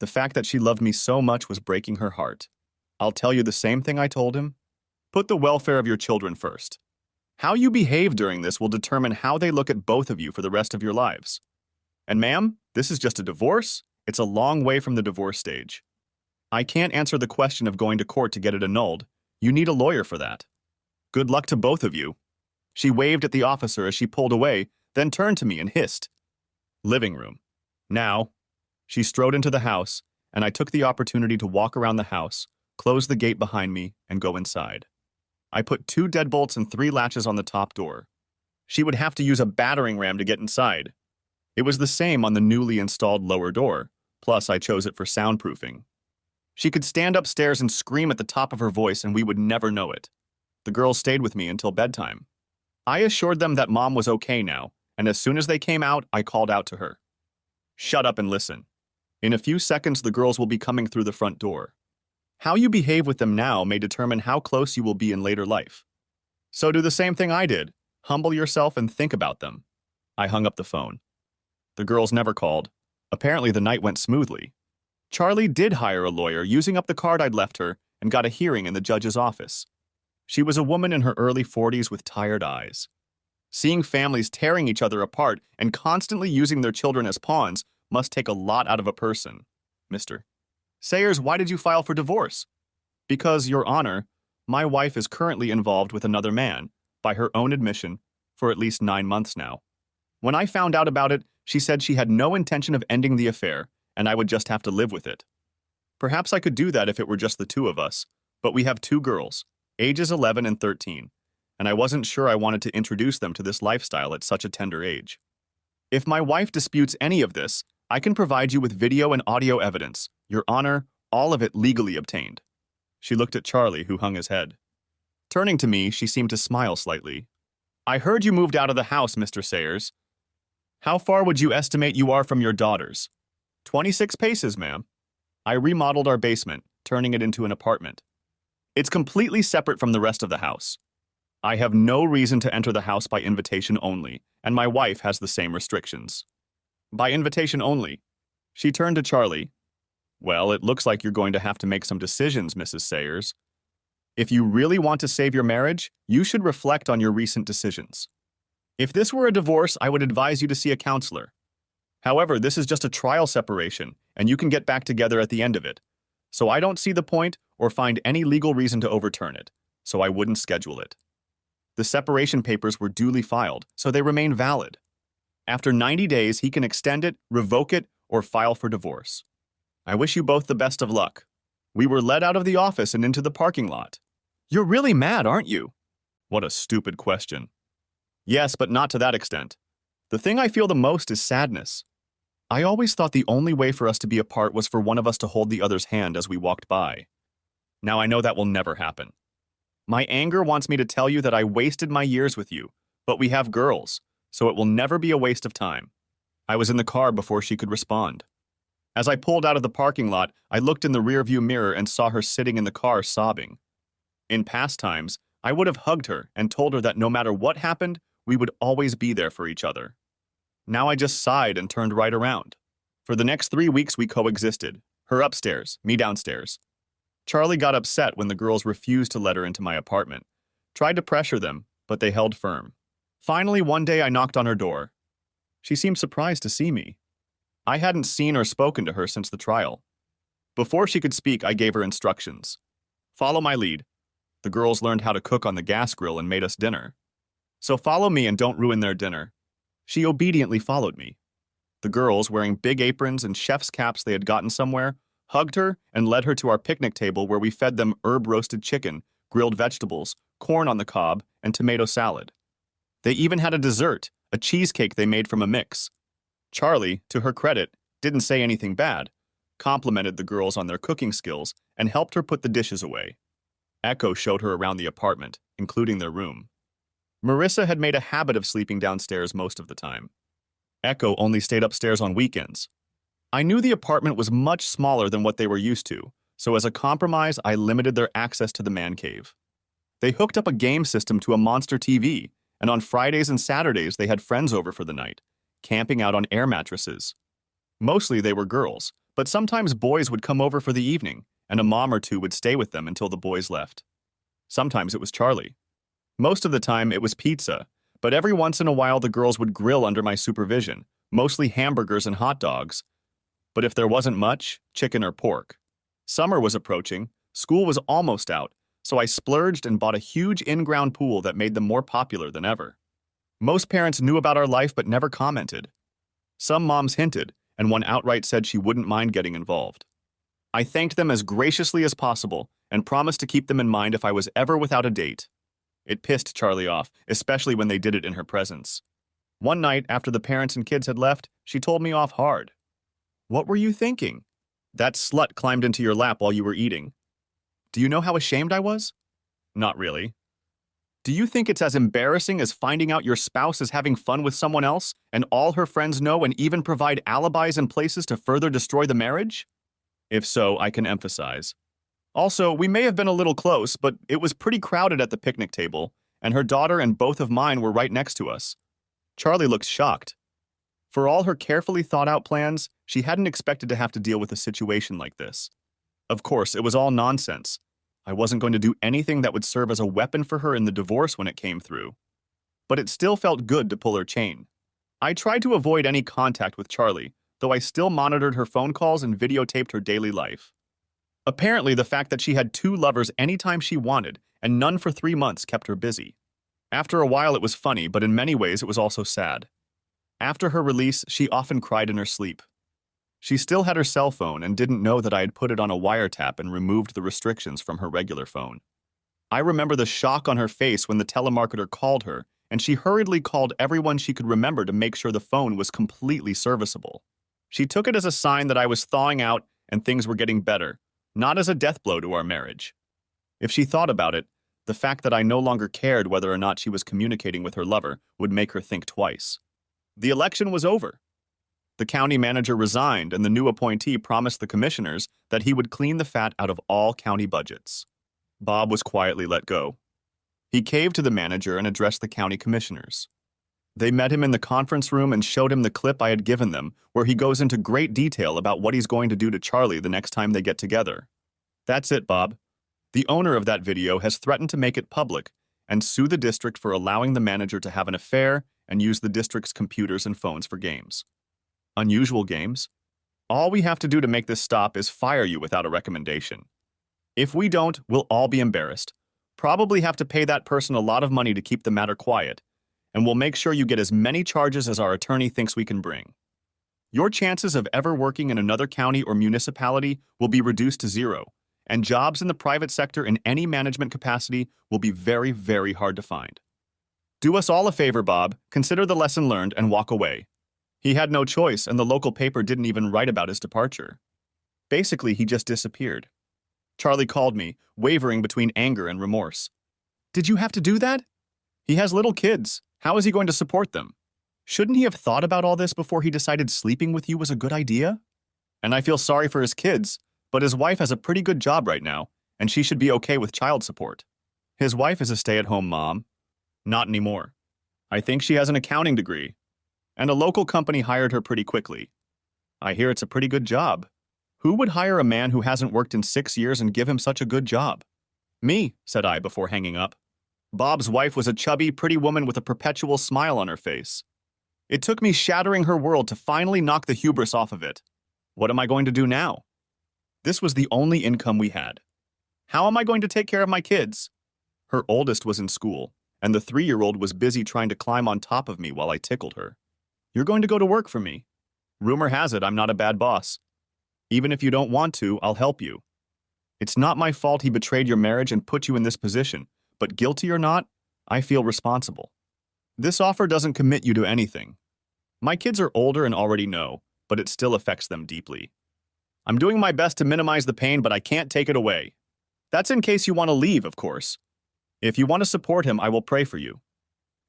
The fact that she loved me so much was breaking her heart. I'll tell you the same thing I told him. Put the welfare of your children first. How you behave during this will determine how they look at both of you for the rest of your lives. And ma'am, this is just a divorce. It's a long way from the divorce stage. I can't answer the question of going to court to get it annulled. You need a lawyer for that. Good luck to both of you. She waved at the officer as she pulled away, then turned to me and hissed. Living room. Now. She strode into the house, and I took the opportunity to walk around the house, close the gate behind me, and go inside. I put 2 deadbolts and 3 latches on the top door. She would have to use a battering ram to get inside. It was the same on the newly installed lower door, plus I chose it for soundproofing. She could stand upstairs and scream at the top of her voice and we would never know it. The girls stayed with me until bedtime. I assured them that Mom was okay now, and as soon as they came out, I called out to her. Shut up and listen. In a few seconds, the girls will be coming through the front door. How you behave with them now may determine how close you will be in later life. So do the same thing I did. Humble yourself and think about them. I hung up the phone. The girls never called. Apparently the night went smoothly. Charlie did hire a lawyer using up the card I'd left her and got a hearing in the judge's office. She was a woman in her early 40s with tired eyes. Seeing families tearing each other apart and constantly using their children as pawns must take a lot out of a person. Mr. Sayers, why did you file for divorce? Because, Your Honor, my wife is currently involved with another man, by her own admission, for at least 9 months now. When I found out about it, she said she had no intention of ending the affair, and I would just have to live with it. Perhaps I could do that if it were just the 2 of us, but we have 2 girls, ages 11 and 13, and I wasn't sure I wanted to introduce them to this lifestyle at such a tender age. If my wife disputes any of this, I can provide you with video and audio evidence, Your Honor, all of it legally obtained. She looked at Charlie, who hung his head. Turning to me, she seemed to smile slightly. I heard you moved out of the house, Mr. Sayers. How far would you estimate you are from your daughters? 26 paces, ma'am. I remodeled our basement, turning it into an apartment. It's completely separate from the rest of the house. I have no reason to enter the house by invitation only, and my wife has the same restrictions. By invitation only. She turned to Charlie. Well, it looks like you're going to have to make some decisions, Mrs. Sayers. If you really want to save your marriage, you should reflect on your recent decisions. If this were a divorce, I would advise you to see a counselor. However, this is just a trial separation, and you can get back together at the end of it. So I don't see the point or find any legal reason to overturn it, so I wouldn't schedule it. The separation papers were duly filed, so they remain valid. After 90 days, he can extend it, revoke it, or file for divorce. I wish you both the best of luck. We were led out of the office and into the parking lot. You're really mad, aren't you? What a stupid question. Yes, but not to that extent. The thing I feel the most is sadness. I always thought the only way for us to be apart was for one of us to hold the other's hand as we walked by. Now I know that will never happen. My anger wants me to tell you that I wasted my years with you, but we have girls, so it will never be a waste of time. I was in the car before she could respond. As I pulled out of the parking lot, I looked in the rearview mirror and saw her sitting in the car sobbing. In past times, I would have hugged her and told her that no matter what happened, we would always be there for each other. Now I just sighed and turned right around. For the next 3 weeks we coexisted, her upstairs, me downstairs. Charlie got upset when the girls refused to let her into my apartment. Tried to pressure them, but they held firm. Finally, one day I knocked on her door. She seemed surprised to see me. I hadn't seen or spoken to her since the trial. Before she could speak, I gave her instructions. Follow my lead. The girls learned how to cook on the gas grill and made us dinner. So follow me and don't ruin their dinner. She obediently followed me. The girls, wearing big aprons and chef's caps they had gotten somewhere, hugged her and led her to our picnic table where we fed them herb-roasted chicken, grilled vegetables, corn on the cob, and tomato salad. They even had a dessert, a cheesecake they made from a mix. Charlie, to her credit, didn't say anything bad, complimented the girls on their cooking skills, and helped her put the dishes away. Echo showed her around the apartment, including their room. Marissa had made a habit of sleeping downstairs most of the time. Echo only stayed upstairs on weekends. I knew the apartment was much smaller than what they were used to, so as a compromise, I limited their access to the man cave. They hooked up a game system to a monster TV, and on Fridays and Saturdays they had friends over for the night, camping out on air mattresses. Mostly they were girls, but sometimes boys would come over for the evening, and a mom or two would stay with them until the boys left. Sometimes it was Charlie. Most of the time it was pizza, but every once in a while the girls would grill under my supervision, mostly hamburgers and hot dogs. But if there wasn't much, chicken or pork. Summer was approaching, school was almost out, so I splurged and bought a huge in-ground pool that made them more popular than ever. Most parents knew about our life but never commented. Some moms hinted, and one outright said she wouldn't mind getting involved. I thanked them as graciously as possible and promised to keep them in mind if I was ever without a date. It pissed Charlie off, especially when they did it in her presence. One night, after the parents and kids had left, she told me off hard. What were you thinking? That slut climbed into your lap while you were eating. Do you know how ashamed I was? Not really. Do you think it's as embarrassing as finding out your spouse is having fun with someone else and all her friends know and even provide alibis and places to further destroy the marriage? If so, I can emphasize. Also, we may have been a little close, but it was pretty crowded at the picnic table, and her daughter and both of mine were right next to us. Charlie looked shocked. For all her carefully thought-out plans, she hadn't expected to have to deal with a situation like this. Of course, it was all nonsense. I wasn't going to do anything that would serve as a weapon for her in the divorce when it came through. But it still felt good to pull her chain. I tried to avoid any contact with Charlie, though I still monitored her phone calls and videotaped her daily life. Apparently, the fact that she had 2 lovers anytime she wanted and none for 3 months kept her busy. After a while, it was funny, but in many ways, it was also sad. After her release, she often cried in her sleep. She still had her cell phone and didn't know that I had put it on a wiretap and removed the restrictions from her regular phone. I remember the shock on her face when the telemarketer called her, and she hurriedly called everyone she could remember to make sure the phone was completely serviceable. She took it as a sign that I was thawing out and things were getting better, not as a death blow to our marriage. If she thought about it, the fact that I no longer cared whether or not she was communicating with her lover would make her think twice. The election was over. The county manager resigned, and the new appointee promised the commissioners that he would clean the fat out of all county budgets. Bob was quietly let go. He caved to the manager and addressed the county commissioners. They met him in the conference room and showed him the clip I had given them, where he goes into great detail about what he's going to do to Charlie the next time they get together. That's it, Bob. The owner of that video has threatened to make it public and sue the district for allowing the manager to have an affair and use the district's computers and phones for games. Unusual games? All we have to do to make this stop is fire you without a recommendation. If we don't, we'll all be embarrassed. Probably have to pay that person a lot of money to keep the matter quiet, and we'll make sure you get as many charges as our attorney thinks we can bring. Your chances of ever working in another county or municipality will be reduced to zero, and jobs in the private sector in any management capacity will be very, very hard to find. Do us all a favor, Bob. Consider the lesson learned and walk away. He had no choice, and the local paper didn't even write about his departure. Basically, he just disappeared. Charlie called me, wavering between anger and remorse. Did you have to do that? He has little kids. How is he going to support them? Shouldn't he have thought about all this before he decided sleeping with you was a good idea? And I feel sorry for his kids, but his wife has a pretty good job right now, and she should be okay with child support. His wife is a stay-at-home mom. Not anymore. I think she has an accounting degree, and a local company hired her pretty quickly. I hear it's a pretty good job. Who would hire a man who hasn't worked in 6 years and give him such a good job? Me, said I before hanging up. Bob's wife was a chubby, pretty woman with a perpetual smile on her face. It took me shattering her world to finally knock the hubris off of it. What am I going to do now? This was the only income we had. How am I going to take care of my kids? Her oldest was in school, and the 3-year-old was busy trying to climb on top of me while I tickled her. You're going to go to work for me. Rumor has it I'm not a bad boss. Even if you don't want to, I'll help you. It's not my fault he betrayed your marriage and put you in this position, but guilty or not, I feel responsible. This offer doesn't commit you to anything. My kids are older and already know, but it still affects them deeply. I'm doing my best to minimize the pain, but I can't take it away. That's in case you want to leave, of course. If you want to support him, I will pray for you.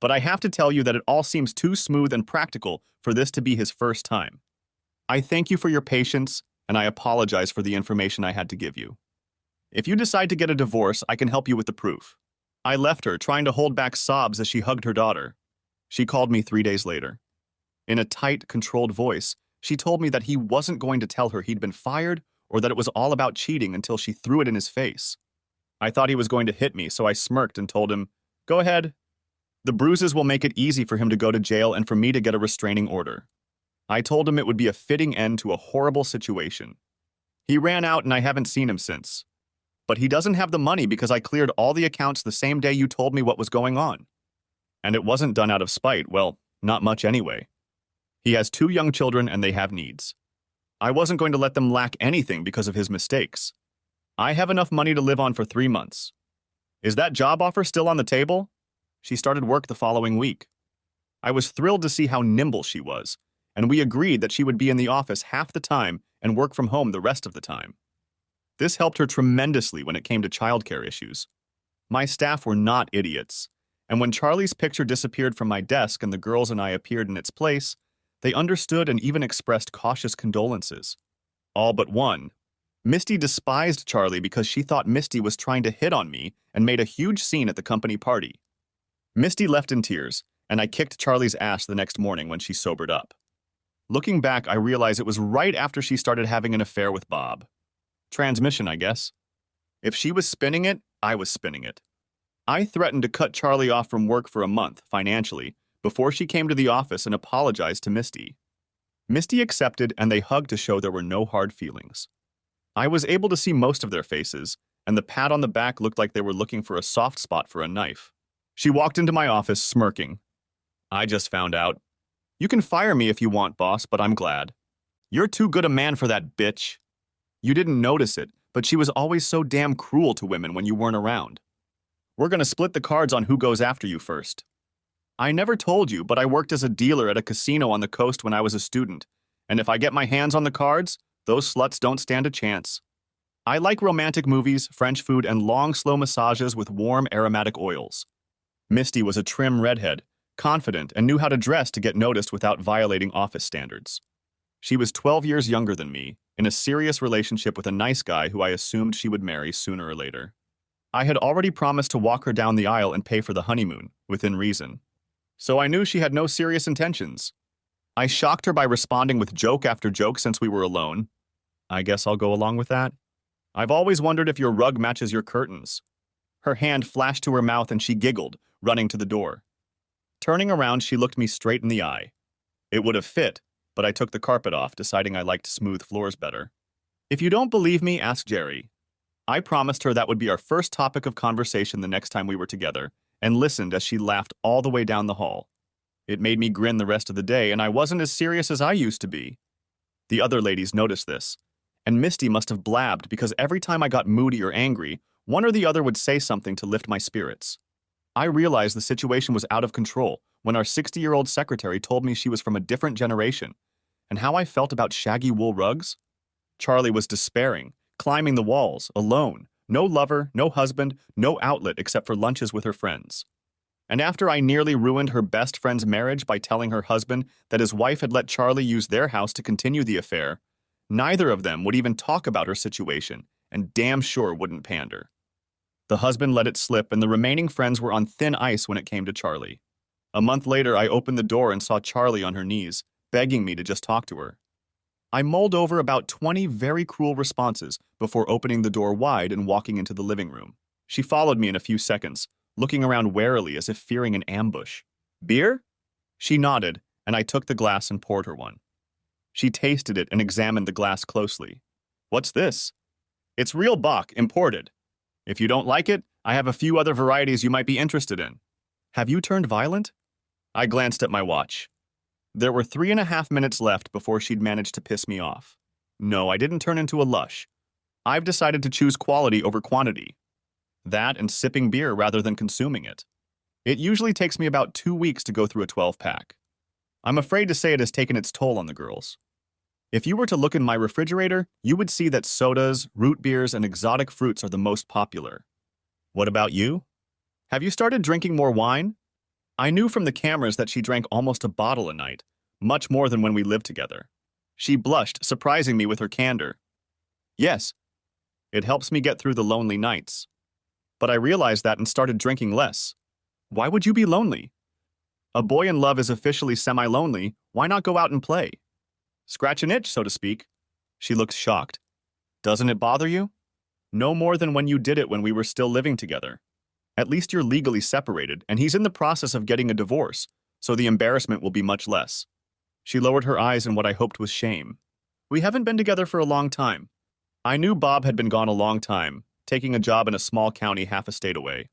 But I have to tell you that it all seems too smooth and practical for this to be his first time. I thank you for your patience, and I apologize for the information I had to give you. If you decide to get a divorce, I can help you with the proof. I left her, trying to hold back sobs as she hugged her daughter. She called me 3 days later. In a tight, controlled voice, she told me that he wasn't going to tell her he'd been fired or that it was all about cheating until she threw it in his face. I thought he was going to hit me, so I smirked and told him, "Go ahead." The bruises will make it easy for him to go to jail and for me to get a restraining order. I told him it would be a fitting end to a horrible situation. He ran out and I haven't seen him since. But he doesn't have the money because I cleared all the accounts the same day you told me what was going on. And it wasn't done out of spite, well, not much anyway. He has 2 young children and they have needs. I wasn't going to let them lack anything because of his mistakes. I have enough money to live on for 3 months. Is that job offer still on the table? She started work the following week. I was thrilled to see how nimble she was, and we agreed that she would be in the office half the time and work from home the rest of the time. This helped her tremendously when it came to childcare issues. My staff were not idiots, and when Charlie's picture disappeared from my desk and the girls and I appeared in its place, they understood and even expressed cautious condolences. All but one. Misty despised Charlie because she thought Misty was trying to hit on me and made a huge scene at the company party. Misty left in tears, and I kicked Charlie's ass the next morning when she sobered up. Looking back, I realize it was right after she started having an affair with Bob. Transmission, I guess. If she was spinning it, I was spinning it. I threatened to cut Charlie off from work for a month, financially, before she came to the office and apologized to Misty. Misty accepted, and they hugged to show there were no hard feelings. I was able to see most of their faces, and the pat on the back looked like they were looking for a soft spot for a knife. She walked into my office, smirking. I just found out. You can fire me if you want, boss, but I'm glad. You're too good a man for that bitch. You didn't notice it, but she was always so damn cruel to women when you weren't around. We're gonna split the cards on who goes after you first. I never told you, but I worked as a dealer at a casino on the coast when I was a student, and if I get my hands on the cards, those sluts don't stand a chance. I like romantic movies, French food, and long, slow massages with warm, aromatic oils. Misty was a trim redhead, confident, and knew how to dress to get noticed without violating office standards. She was 12 years younger than me, in a serious relationship with a nice guy who I assumed she would marry sooner or later. I had already promised to walk her down the aisle and pay for the honeymoon, within reason. So I knew she had no serious intentions. I shocked her by responding with joke after joke since we were alone. I guess I'll go along with that. I've always wondered if your rug matches your curtains. Her hand flashed to her mouth and she giggled, running to the door. Turning around, she looked me straight in the eye. It would have fit, but I took the carpet off, deciding I liked smooth floors better. If you don't believe me, ask Jerry. I promised her that would be our first topic of conversation the next time we were together, and listened as she laughed all the way down the hall. It made me grin the rest of the day, and I wasn't as serious as I used to be. The other ladies noticed this, and Misty must have blabbed because every time I got moody or angry, one or the other would say something to lift my spirits. I realized the situation was out of control when our 60-year-old secretary told me she was from a different generation, and how I felt about shaggy wool rugs. Charlie was despairing, climbing the walls, alone, no lover, no husband, no outlet except for lunches with her friends. And after I nearly ruined her best friend's marriage by telling her husband that his wife had let Charlie use their house to continue the affair, neither of them would even talk about her situation, and damn sure wouldn't pander. The husband let it slip, and the remaining friends were on thin ice when it came to Charlie. A month later, I opened the door and saw Charlie on her knees, begging me to just talk to her. I mulled over about 20 very cruel responses before opening the door wide and walking into the living room. She followed me in a few seconds, looking around warily as if fearing an ambush. Beer? She nodded, and I took the glass and poured her one. She tasted it and examined the glass closely. What's this? It's real Bock, imported. If you don't like it, I have a few other varieties you might be interested in. Have you turned violent? I glanced at my watch. There were 3.5 minutes left before she'd managed to piss me off. No, I didn't turn into a lush. I've decided to choose quality over quantity. That and sipping beer rather than consuming it. It usually takes me about 2 weeks to go through a 12-pack. I'm afraid to say it has taken its toll on the girls. If you were to look in my refrigerator, you would see that sodas, root beers, and exotic fruits are the most popular. What about you? Have you started drinking more wine? I knew from the cameras that she drank almost a bottle a night, much more than when we lived together. She blushed, surprising me with her candor. Yes, it helps me get through the lonely nights. But I realized that and started drinking less. Why would you be lonely? A boy in love is officially semi-lonely. Why not go out and play? Scratch an itch, so to speak. She looked shocked. Doesn't it bother you? No more than when you did it when we were still living together. At least you're legally separated, and he's in the process of getting a divorce, so the embarrassment will be much less. She lowered her eyes in what I hoped was shame. We haven't been together for a long time. I knew Bob had been gone a long time, taking a job in a small county half a state away.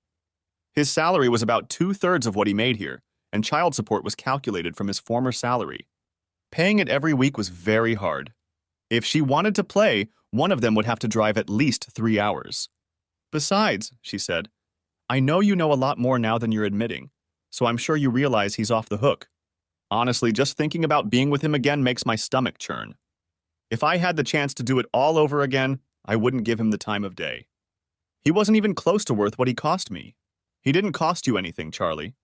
His salary was about 2/3 of what he made here, and child support was calculated from his former salary. Paying it every week was very hard. If she wanted to play, one of them would have to drive at least 3 hours. Besides, she said, I know you know a lot more now than you're admitting, so I'm sure you realize he's off the hook. Honestly, just thinking about being with him again makes my stomach churn. If I had the chance to do it all over again, I wouldn't give him the time of day. He wasn't even close to worth what he cost me. He didn't cost you anything, Charlie.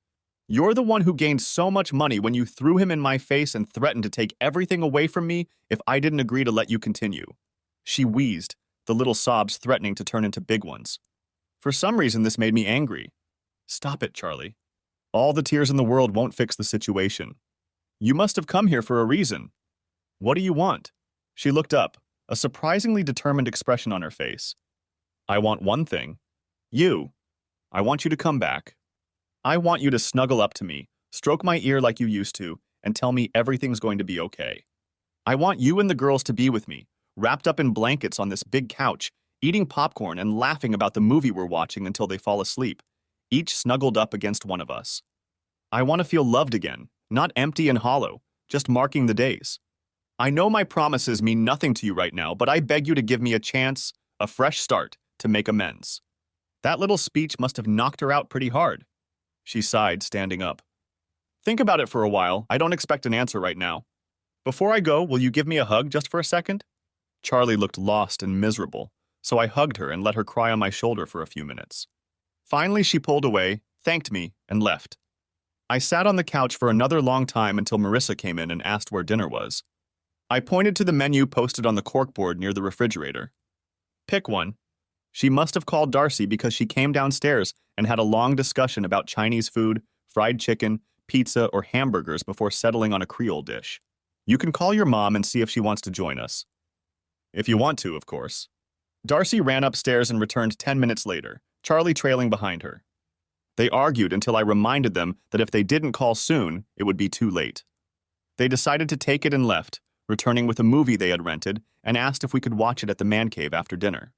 You're the one who gained so much money when you threw him in my face and threatened to take everything away from me if I didn't agree to let you continue. She wheezed, the little sobs threatening to turn into big ones. For some reason, this made me angry. Stop it, Charlie. All the tears in the world won't fix the situation. You must have come here for a reason. What do you want? She looked up, a surprisingly determined expression on her face. I want one thing. You. I want you to come back. I want you to snuggle up to me, stroke my ear like you used to, and tell me everything's going to be okay. I want you and the girls to be with me, wrapped up in blankets on this big couch, eating popcorn and laughing about the movie we're watching until they fall asleep, each snuggled up against one of us. I want to feel loved again, not empty and hollow, just marking the days. I know my promises mean nothing to you right now, but I beg you to give me a chance, a fresh start, to make amends. That little speech must have knocked her out pretty hard. She sighed, standing up. Think about it for a while. I don't expect an answer right now. Before I go, will you give me a hug just for a second? Charlie looked lost and miserable, so I hugged her and let her cry on my shoulder for a few minutes. Finally, she pulled away, thanked me, and left. I sat on the couch for another long time until Marissa came in and asked where dinner was. I pointed to the menu posted on the corkboard near the refrigerator. Pick one. She must have called Darcy because she came downstairs and had a long discussion about Chinese food, fried chicken, pizza, or hamburgers before settling on a Creole dish. You can call your mom and see if she wants to join us. If you want to, of course. Darcy ran upstairs and returned 10 minutes later, Charlie trailing behind her. They argued until I reminded them that if they didn't call soon, it would be too late. They decided to take it and left, returning with a movie they had rented and asked if we could watch it at the man cave after dinner.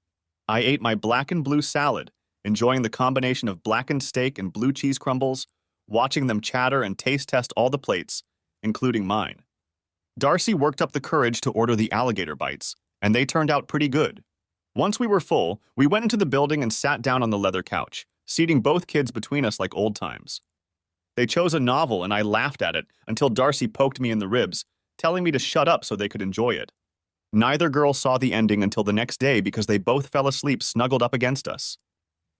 I ate my black and blue salad, enjoying the combination of blackened steak and blue cheese crumbles, watching them chatter and taste test all the plates, including mine. Darcy worked up the courage to order the alligator bites, and they turned out pretty good. Once we were full, we went into the building and sat down on the leather couch, seating both kids between us like old times. They chose a novel and I laughed at it until Darcy poked me in the ribs, telling me to shut up so they could enjoy it. Neither girl saw the ending until the next day because they both fell asleep snuggled up against us.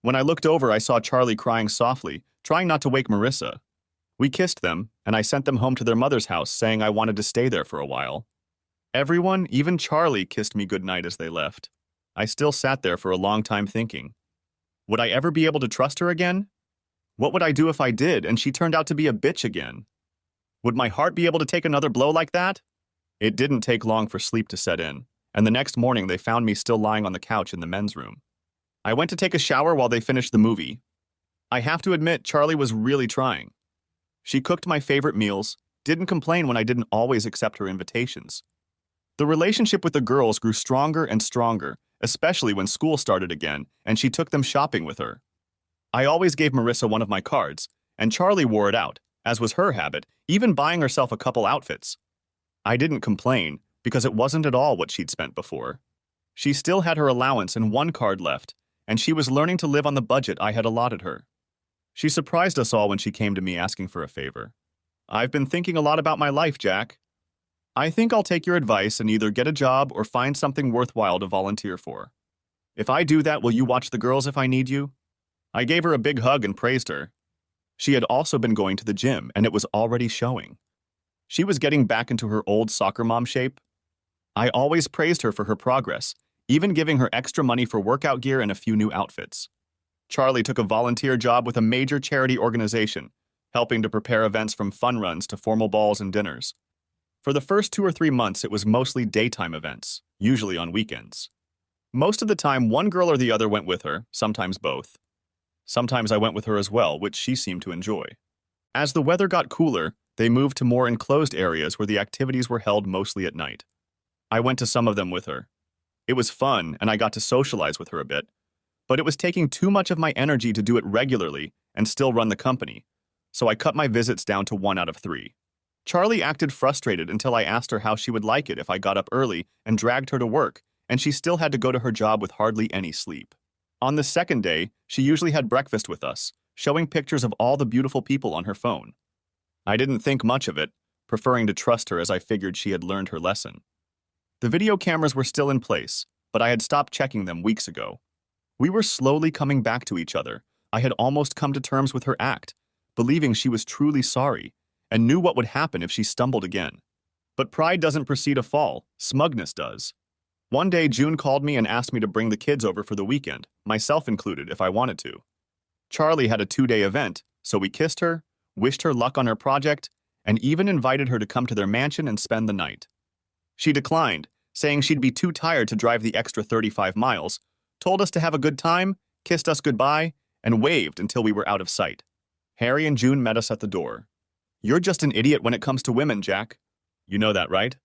When I looked over, I saw Charlie crying softly, trying not to wake Marissa. We kissed them, and I sent them home to their mother's house, saying I wanted to stay there for a while. Everyone, even Charlie, kissed me goodnight as they left. I still sat there for a long time thinking, would I ever be able to trust her again? What would I do if I did and she turned out to be a bitch again? Would my heart be able to take another blow like that? It didn't take long for sleep to set in, and the next morning they found me still lying on the couch in the men's room. I went to take a shower while they finished the movie. I have to admit, Charlie was really trying. She cooked my favorite meals, didn't complain when I didn't always accept her invitations. The relationship with the girls grew stronger and stronger, especially when school started again, and she took them shopping with her. I always gave Marissa one of my cards, and Charlie wore it out, as was her habit, even buying herself a couple outfits. I didn't complain, because it wasn't at all what she'd spent before. She still had her allowance and one card left, and she was learning to live on the budget I had allotted her. She surprised us all when she came to me asking for a favor. I've been thinking a lot about my life, Jack. I think I'll take your advice and either get a job or find something worthwhile to volunteer for. If I do that, will you watch the girls if I need you? I gave her a big hug and praised her. She had also been going to the gym, and it was already showing. She was getting back into her old soccer mom shape. I always praised her for her progress, even giving her extra money for workout gear and a few new outfits. Charlie took a volunteer job with a major charity organization, helping to prepare events from fun runs to formal balls and dinners. For the first 2 or 3 months, it was mostly daytime events, usually on weekends. Most of the time, one girl or the other went with her, sometimes both. Sometimes I went with her as well, which she seemed to enjoy. As the weather got cooler, they moved to more enclosed areas where the activities were held mostly at night. I went to some of them with her. It was fun, and I got to socialize with her a bit, but it was taking too much of my energy to do it regularly and still run the company, so I cut my visits down to 1 out of 3. Charlie acted frustrated until I asked her how she would like it if I got up early and dragged her to work, and she still had to go to her job with hardly any sleep. On the second day, she usually had breakfast with us, showing pictures of all the beautiful people on her phone. I didn't think much of it, preferring to trust her as I figured she had learned her lesson. The video cameras were still in place, but I had stopped checking them weeks ago. We were slowly coming back to each other. I had almost come to terms with her act, believing she was truly sorry, and knew what would happen if she stumbled again. But pride doesn't precede a fall, smugness does. One day, June called me and asked me to bring the kids over for the weekend, myself included, if I wanted to. Charlie had a 2-day event, so we kissed her, wished her luck on her project, and even invited her to come to their mansion and spend the night. She declined, saying she'd be too tired to drive the extra 35 miles, told us to have a good time, kissed us goodbye, and waved until we were out of sight. Harry and June met us at the door. You're just an idiot when it comes to women, Jack. You know that, right?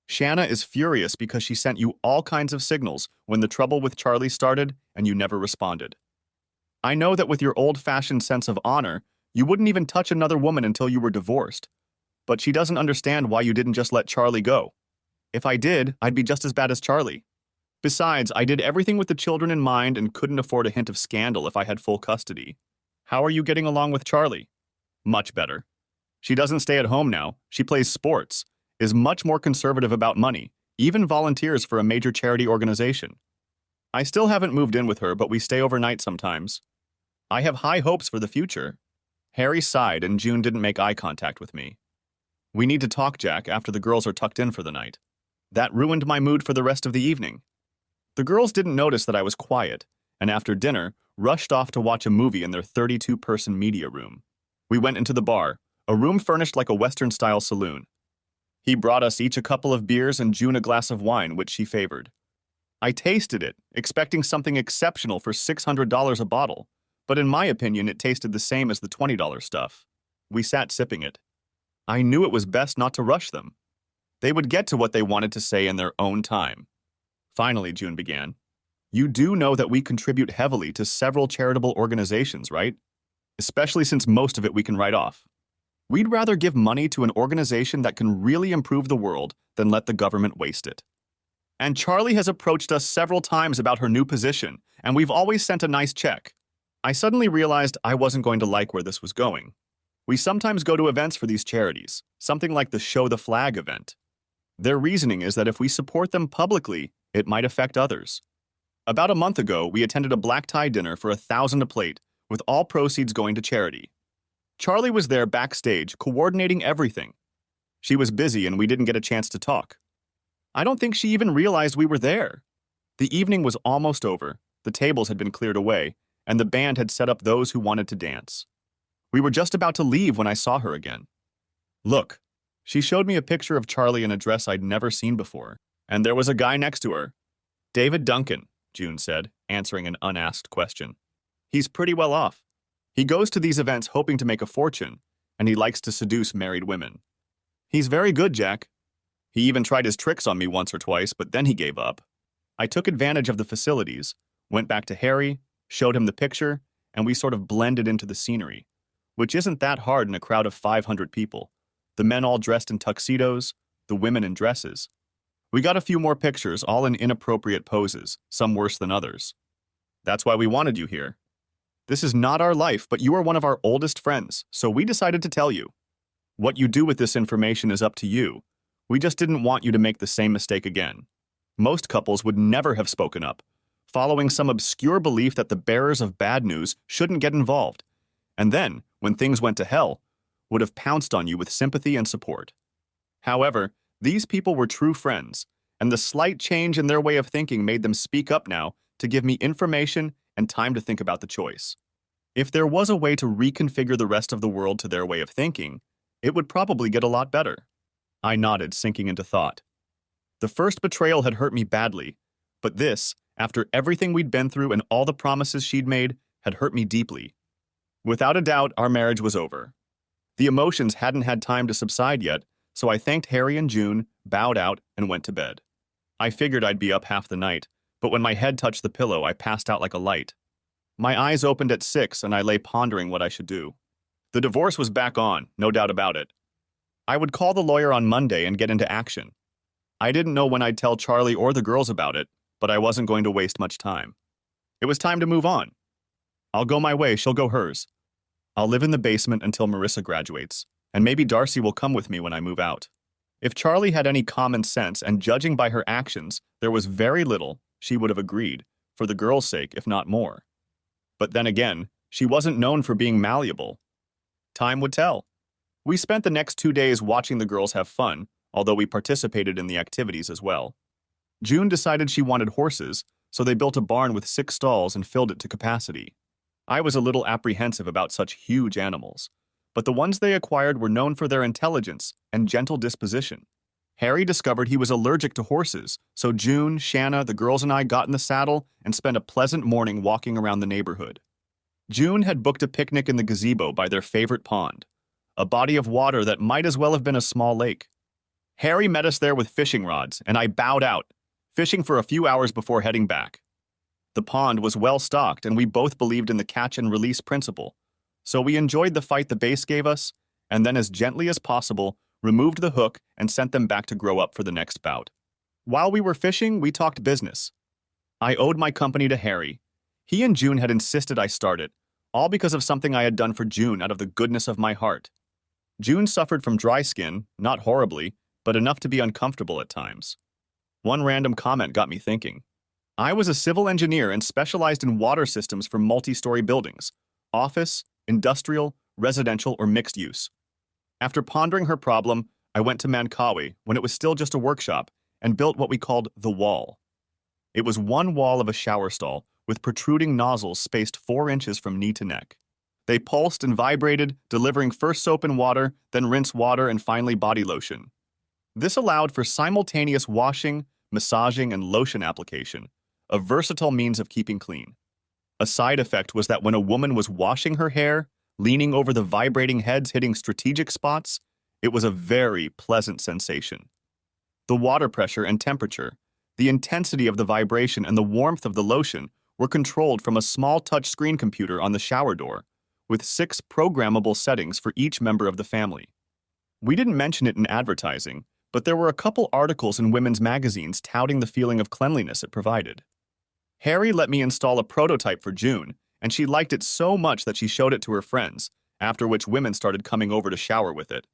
Shanna is furious because she sent you all kinds of signals when the trouble with Charlie started and you never responded. I know that with your old-fashioned sense of honor, you wouldn't even touch another woman until you were divorced. But she doesn't understand why you didn't just let Charlie go. If I did, I'd be just as bad as Charlie. Besides, I did everything with the children in mind and couldn't afford a hint of scandal if I had full custody. How are you getting along with Charlie? Much better. She doesn't stay at home now. She plays sports, is much more conservative about money, even volunteers for a major charity organization. I still haven't moved in with her, but we stay overnight sometimes. I have high hopes for the future. Harry sighed and June didn't make eye contact with me. We need to talk, Jack, after the girls are tucked in for the night. That ruined my mood for the rest of the evening. The girls didn't notice that I was quiet, and after dinner, rushed off to watch a movie in their 32-person media room. We went into the bar, a room furnished like a Western-style saloon. He brought us each a couple of beers and June a glass of wine, which she favored. I tasted it, expecting something exceptional for $600 a bottle, but in my opinion, it tasted the same as the $20 stuff. We sat sipping it. I knew it was best not to rush them. They would get to what they wanted to say in their own time. Finally, June began. You do know that we contribute heavily to several charitable organizations, right? Especially since most of it we can write off. We'd rather give money to an organization that can really improve the world than let the government waste it. And Charlie has approached us several times about her new position, and we've always sent a nice check. I suddenly realized I wasn't going to like where this was going. We sometimes go to events for these charities, something like the Show the Flag event. Their reasoning is that if we support them publicly, it might affect others. About a month ago, we attended a black tie dinner for $1,000 a plate, with all proceeds going to charity. Charlie was there backstage, coordinating everything. She was busy and we didn't get a chance to talk. I don't think she even realized we were there. The evening was almost over, the tables had been cleared away, and the band had set up those who wanted to dance. We were just about to leave when I saw her again. Look, she showed me a picture of Charlie in a dress I'd never seen before, and there was a guy next to her. David Duncan, June said, answering an unasked question. He's pretty well off. He goes to these events hoping to make a fortune, and he likes to seduce married women. He's very good, Jack. He even tried his tricks on me once or twice, but then he gave up. I took advantage of the facilities, went back to Harry, showed him the picture, and we sort of blended into the scenery, which isn't that hard in a crowd of 500 people. The men all dressed in tuxedos, the women in dresses. We got a few more pictures, all in inappropriate poses, some worse than others. That's why we wanted you here. This is not our life, but you are one of our oldest friends, so we decided to tell you. What you do with this information is up to you. We just didn't want you to make the same mistake again. Most couples would never have spoken up, following some obscure belief that the bearers of bad news shouldn't get involved, and then, when things went to hell, would have pounced on you with sympathy and support. However, these people were true friends, and the slight change in their way of thinking made them speak up now to give me information and time to think about the choice. If there was a way to reconfigure the rest of the world to their way of thinking, it would probably get a lot better. I nodded, sinking into thought. The first betrayal had hurt me badly, but this, after everything we'd been through and all the promises she'd made, had hurt me deeply. Without a doubt, our marriage was over. The emotions hadn't had time to subside yet, so I thanked Harry and June, bowed out, and went to bed. I figured I'd be up half the night, but when my head touched the pillow, I passed out like a light. My eyes opened at 6, and I lay pondering what I should do. The divorce was back on, no doubt about it. I would call the lawyer on Monday and get into action. I didn't know when I'd tell Charlie or the girls about it, but I wasn't going to waste much time. It was time to move on. I'll go my way, she'll go hers. I'll live in the basement until Marissa graduates, and maybe Darcy will come with me when I move out. If Charlie had any common sense, and judging by her actions, there was very little, she would have agreed, for the girls' sake, if not more. But then again, she wasn't known for being malleable. Time would tell. We spent the next 2 days watching the girls have fun, although we participated in the activities as well. June decided she wanted horses, so they built a barn with 6 stalls and filled it to capacity. I was a little apprehensive about such huge animals, but the ones they acquired were known for their intelligence and gentle disposition. Harry discovered he was allergic to horses, so June, Shanna, the girls, and I got in the saddle and spent a pleasant morning walking around the neighborhood. June had booked a picnic in the gazebo by their favorite pond, a body of water that might as well have been a small lake. Harry met us there with fishing rods, and I bowed out, fishing for a few hours before heading back. The pond was well stocked, and we both believed in the catch and release principle, so we enjoyed the fight the base gave us, and then as gently as possible, removed the hook and sent them back to grow up for the next bout. While we were fishing, we talked business. I owed my company to Harry. He and June had insisted I start it, all because of something I had done for June out of the goodness of my heart. June suffered from dry skin, not horribly, but enough to be uncomfortable at times. One random comment got me thinking. I was a civil engineer and specialized in water systems for multi-story buildings, office, industrial, residential, or mixed use. After pondering her problem, I went to Mankawi when it was still just a workshop and built what we called the wall. It was one wall of a shower stall with protruding nozzles spaced 4 inches from knee to neck. They pulsed and vibrated, delivering first soap and water, then rinse water, and finally body lotion. This allowed for simultaneous washing, massaging, and lotion application, a versatile means of keeping clean. A side effect was that when a woman was washing her hair, leaning over the vibrating heads hitting strategic spots, it was a very pleasant sensation. The water pressure and temperature, the intensity of the vibration, and the warmth of the lotion were controlled from a small touchscreen computer on the shower door, with 6 programmable settings for each member of the family. We didn't mention it in advertising, but there were a couple articles in women's magazines touting the feeling of cleanliness it provided. Harry let me install a prototype for June, and she liked it so much that she showed it to her friends, after which women started coming over to shower with it.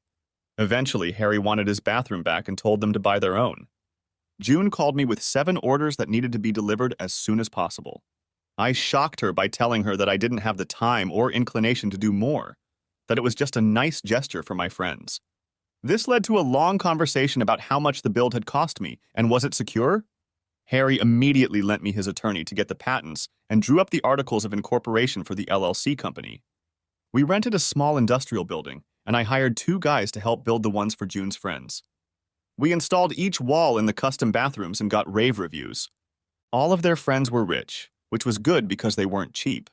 Eventually, Harry wanted his bathroom back and told them to buy their own. June called me with 7 orders that needed to be delivered as soon as possible. I shocked her by telling her that I didn't have the time or inclination to do more, that it was just a nice gesture for my friends. This led to a long conversation about how much the build had cost me, and was it secure? Harry immediately lent me his attorney to get the patents and drew up the articles of incorporation for the LLC company. We rented a small industrial building, and I hired 2 guys to help build the ones for June's friends. We installed each wall in the custom bathrooms and got rave reviews. All of their friends were rich, which was good because they weren't cheap.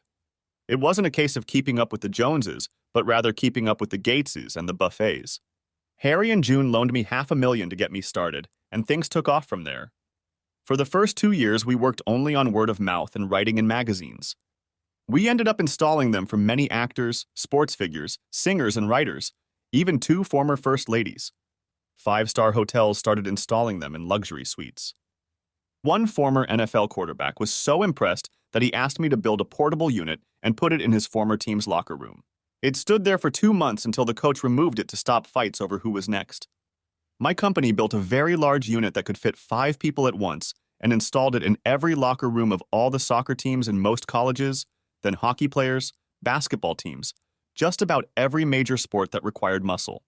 It wasn't a case of keeping up with the Joneses, but rather keeping up with the Gateses and the Buffets. Harry and June loaned me $500,000 to get me started, and things took off from there. For the first 2 years, we worked only on word of mouth and writing in magazines. We ended up installing them for many actors, sports figures, singers, and writers, even 2 former first ladies. 5-star hotels started installing them in luxury suites. One former NFL quarterback was so impressed that he asked me to build a portable unit and put it in his former team's locker room. It stood there for 2 months until the coach removed it to stop fights over who was next. My company built a very large unit that could fit 5 people at once and installed it in every locker room of all the soccer teams in most colleges, then hockey players, basketball teams, just about every major sport that required muscle.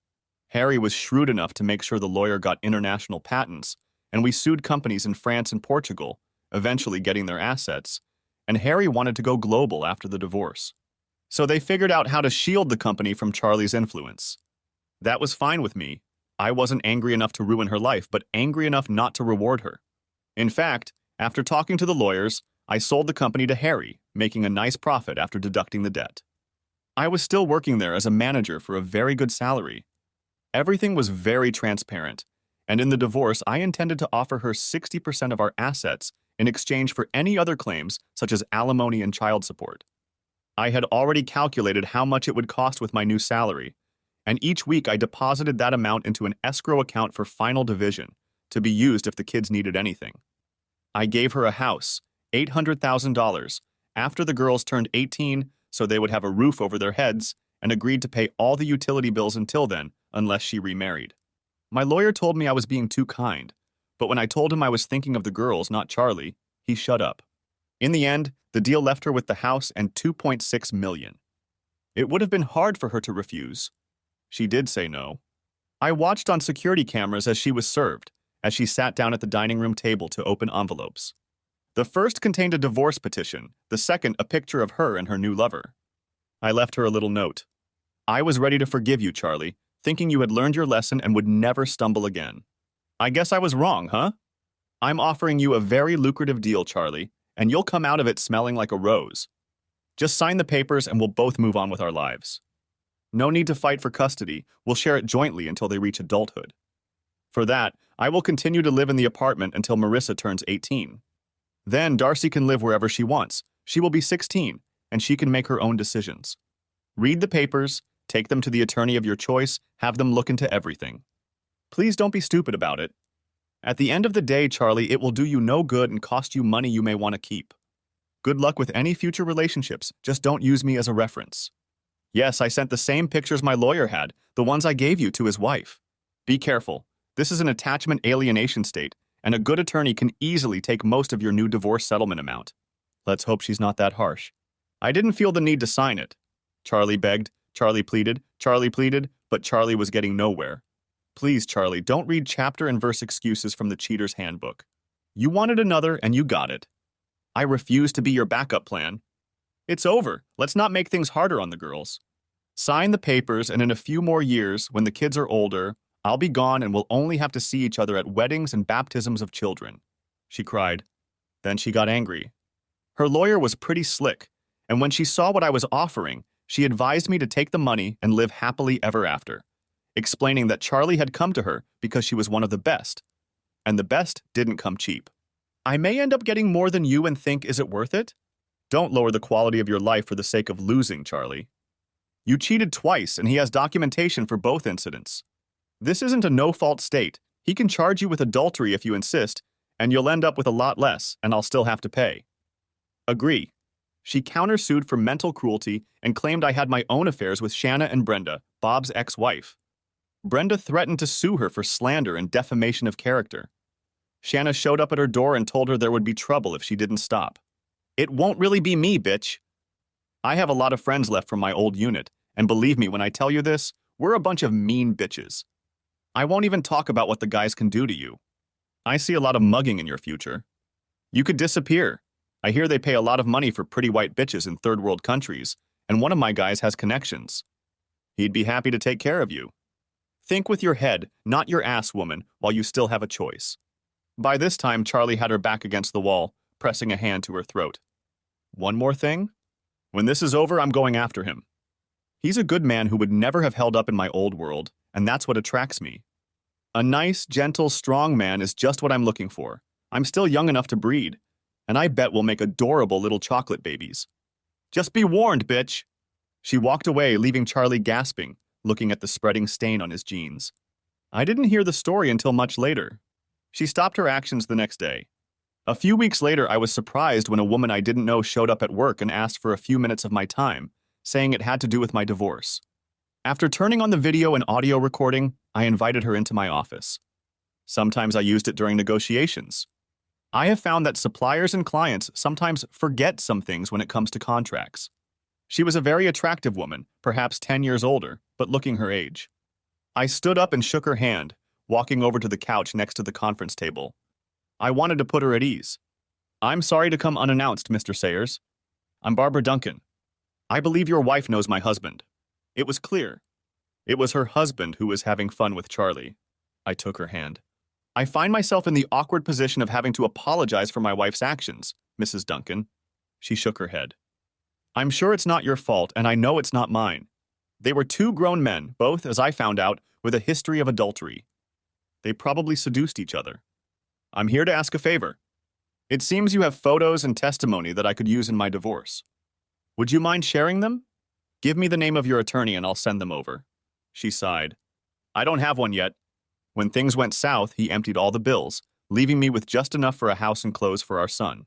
Harry was shrewd enough to make sure the lawyer got international patents, and we sued companies in France and Portugal, eventually getting their assets, and Harry wanted to go global after the divorce. So they figured out how to shield the company from Charlie's influence. That was fine with me. I wasn't angry enough to ruin her life, but angry enough not to reward her. In fact, after talking to the lawyers, I sold the company to Harry, making a nice profit after deducting the debt. I was still working there as a manager for a very good salary. Everything was very transparent, and in the divorce, I intended to offer her 60% of our assets in exchange for any other claims, such as alimony and child support. I had already calculated how much it would cost with my new salary, and each week I deposited that amount into an escrow account for final division, to be used if the kids needed anything. I gave her a house, $800,000, after the girls turned 18, so they would have a roof over their heads, and agreed to pay all the utility bills until then, unless she remarried. My lawyer told me I was being too kind, but when I told him I was thinking of the girls, not Charlie, he shut up. In the end, the deal left her with the house and $2.6 million. It would have been hard for her to refuse. She did say no. I watched on security cameras as she was served, as she sat down at the dining room table to open envelopes. The first contained a divorce petition, the second a picture of her and her new lover. I left her a little note. I was ready to forgive you, Charlie, thinking you had learned your lesson and would never stumble again. I guess I was wrong, huh? I'm offering you a very lucrative deal, Charlie, and you'll come out of it smelling like a rose. Just sign the papers and we'll both move on with our lives. No need to fight for custody. We'll share it jointly until they reach adulthood. For that, I will continue to live in the apartment until Marissa turns 18. Then Darcy can live wherever she wants. She will be 16, and she can make her own decisions. Read the papers, take them to the attorney of your choice, have them look into everything. Please don't be stupid about it. At the end of the day, Charlie, it will do you no good and cost you money you may want to keep. Good luck with any future relationships, just don't use me as a reference. Yes, I sent the same pictures my lawyer had, the ones I gave you, to his wife. Be careful. This is an attachment alienation state, and a good attorney can easily take most of your new divorce settlement amount. Let's hope she's not that harsh. I didn't feel the need to sign it. Charlie begged, Charlie pleaded, but Charlie was getting nowhere. Please, Charlie, don't read chapter and verse excuses from the cheater's handbook. You wanted another, and you got it. I refuse to be your backup plan. It's over. Let's not make things harder on the girls. Sign the papers, and in a few more years, when the kids are older, I'll be gone and we'll only have to see each other at weddings and baptisms of children. She cried. Then she got angry. Her lawyer was pretty slick, and when she saw what I was offering, she advised me to take the money and live happily ever after, explaining that Charlie had come to her because she was one of the best, and the best didn't come cheap. I may end up getting more than you and think, is it worth it? Don't lower the quality of your life for the sake of losing, Charlie. You cheated twice, and he has documentation for both incidents. This isn't a no-fault state. He can charge you with adultery if you insist, and you'll end up with a lot less, and I'll still have to pay. Agree. She countersued for mental cruelty and claimed I had my own affairs with Shanna and Brenda, Bob's ex-wife. Brenda threatened to sue her for slander and defamation of character. Shanna showed up at her door and told her there would be trouble if she didn't stop. It won't really be me, bitch. I have a lot of friends left from my old unit, and believe me when I tell you this, we're a bunch of mean bitches. I won't even talk about what the guys can do to you. I see a lot of mugging in your future. You could disappear. I hear they pay a lot of money for pretty white bitches in third world countries, and one of my guys has connections. He'd be happy to take care of you. Think with your head, not your ass, woman, while you still have a choice. By this time, Charlie had her back against the wall, pressing a hand to her throat. One more thing? When this is over, I'm going after him. He's a good man who would never have held up in my old world, and that's what attracts me. A nice, gentle, strong man is just what I'm looking for. I'm still young enough to breed, and I bet we'll make adorable little chocolate babies. Just be warned, bitch. She walked away, leaving Charlie gasping, looking at the spreading stain on his jeans. I didn't hear the story until much later. She stopped her actions the next day. A few weeks later, I was surprised when a woman I didn't know showed up at work and asked for a few minutes of my time, saying it had to do with my divorce. After turning on the video and audio recording, I invited her into my office. Sometimes I used it during negotiations. I have found that suppliers and clients sometimes forget some things when it comes to contracts. She was a very attractive woman, perhaps 10 years older, but looking her age. I stood up and shook her hand, walking over to the couch next to the conference table. I wanted to put her at ease. I'm sorry to come unannounced, Mr. Sayers. I'm Barbara Duncan. I believe your wife knows my husband. It was clear. It was her husband who was having fun with Charlie. I took her hand. I find myself in the awkward position of having to apologize for my wife's actions, Mrs. Duncan. She shook her head. I'm sure it's not your fault, and I know it's not mine. They were two grown men, both, as I found out, with a history of adultery. They probably seduced each other. I'm here to ask a favor. It seems you have photos and testimony that I could use in my divorce. Would you mind sharing them? Give me the name of your attorney and I'll send them over. She sighed. I don't have one yet. When things went south, he emptied all the bills, leaving me with just enough for a house and clothes for our son.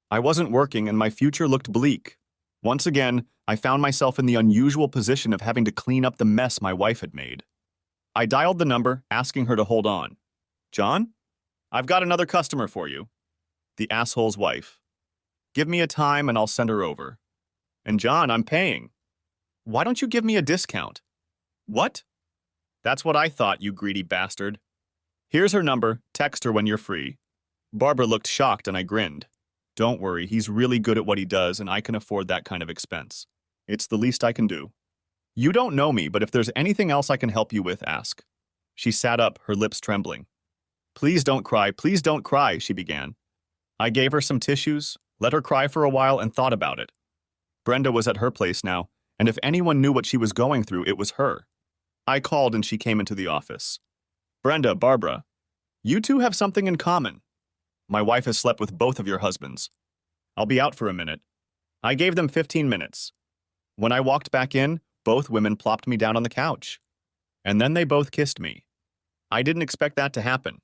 I wasn't working and my future looked bleak. Once again, I found myself in the unusual position of having to clean up the mess my wife had made. I dialed the number, asking her to hold on. John? I've got another customer for you. The asshole's wife. Give me a time and I'll send her over. And John, I'm paying. Why don't you give me a discount? What? That's what I thought, you greedy bastard. Here's her number. Text her when you're free. Barbara looked shocked and I grinned. Don't worry, he's really good at what he does and I can afford that kind of expense. It's the least I can do. You don't know me, but if there's anything else I can help you with, ask. She sat up, her lips trembling. Please don't cry, she began. I gave her some tissues, let her cry for a while, and thought about it. Brenda was at her place now, and if anyone knew what she was going through, it was her. I called and she came into the office. Brenda, Barbara, you two have something in common. My wife has slept with both of your husbands. I'll be out for a minute. I gave them 15 minutes. When I walked back in, both women plopped me down on the couch. And then they both kissed me. I didn't expect that to happen.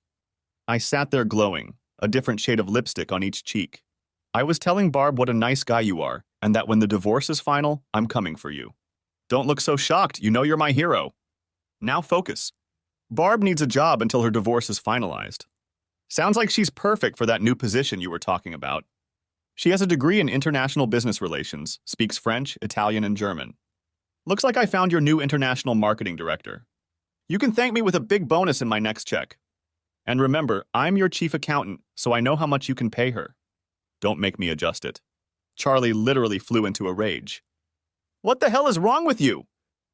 I sat there glowing, a different shade of lipstick on each cheek. I was telling Barb what a nice guy you are, and that when the divorce is final, I'm coming for you. Don't look so shocked, you know you're my hero. Now focus. Barb needs a job until her divorce is finalized. Sounds like she's perfect for that new position you were talking about. She has a degree in international business relations, speaks French, Italian, and German. Looks like I found your new international marketing director. You can thank me with a big bonus in my next check. And remember, I'm your chief accountant, so I know how much you can pay her. Don't make me adjust it. Charlie literally flew into a rage. What the hell is wrong with you?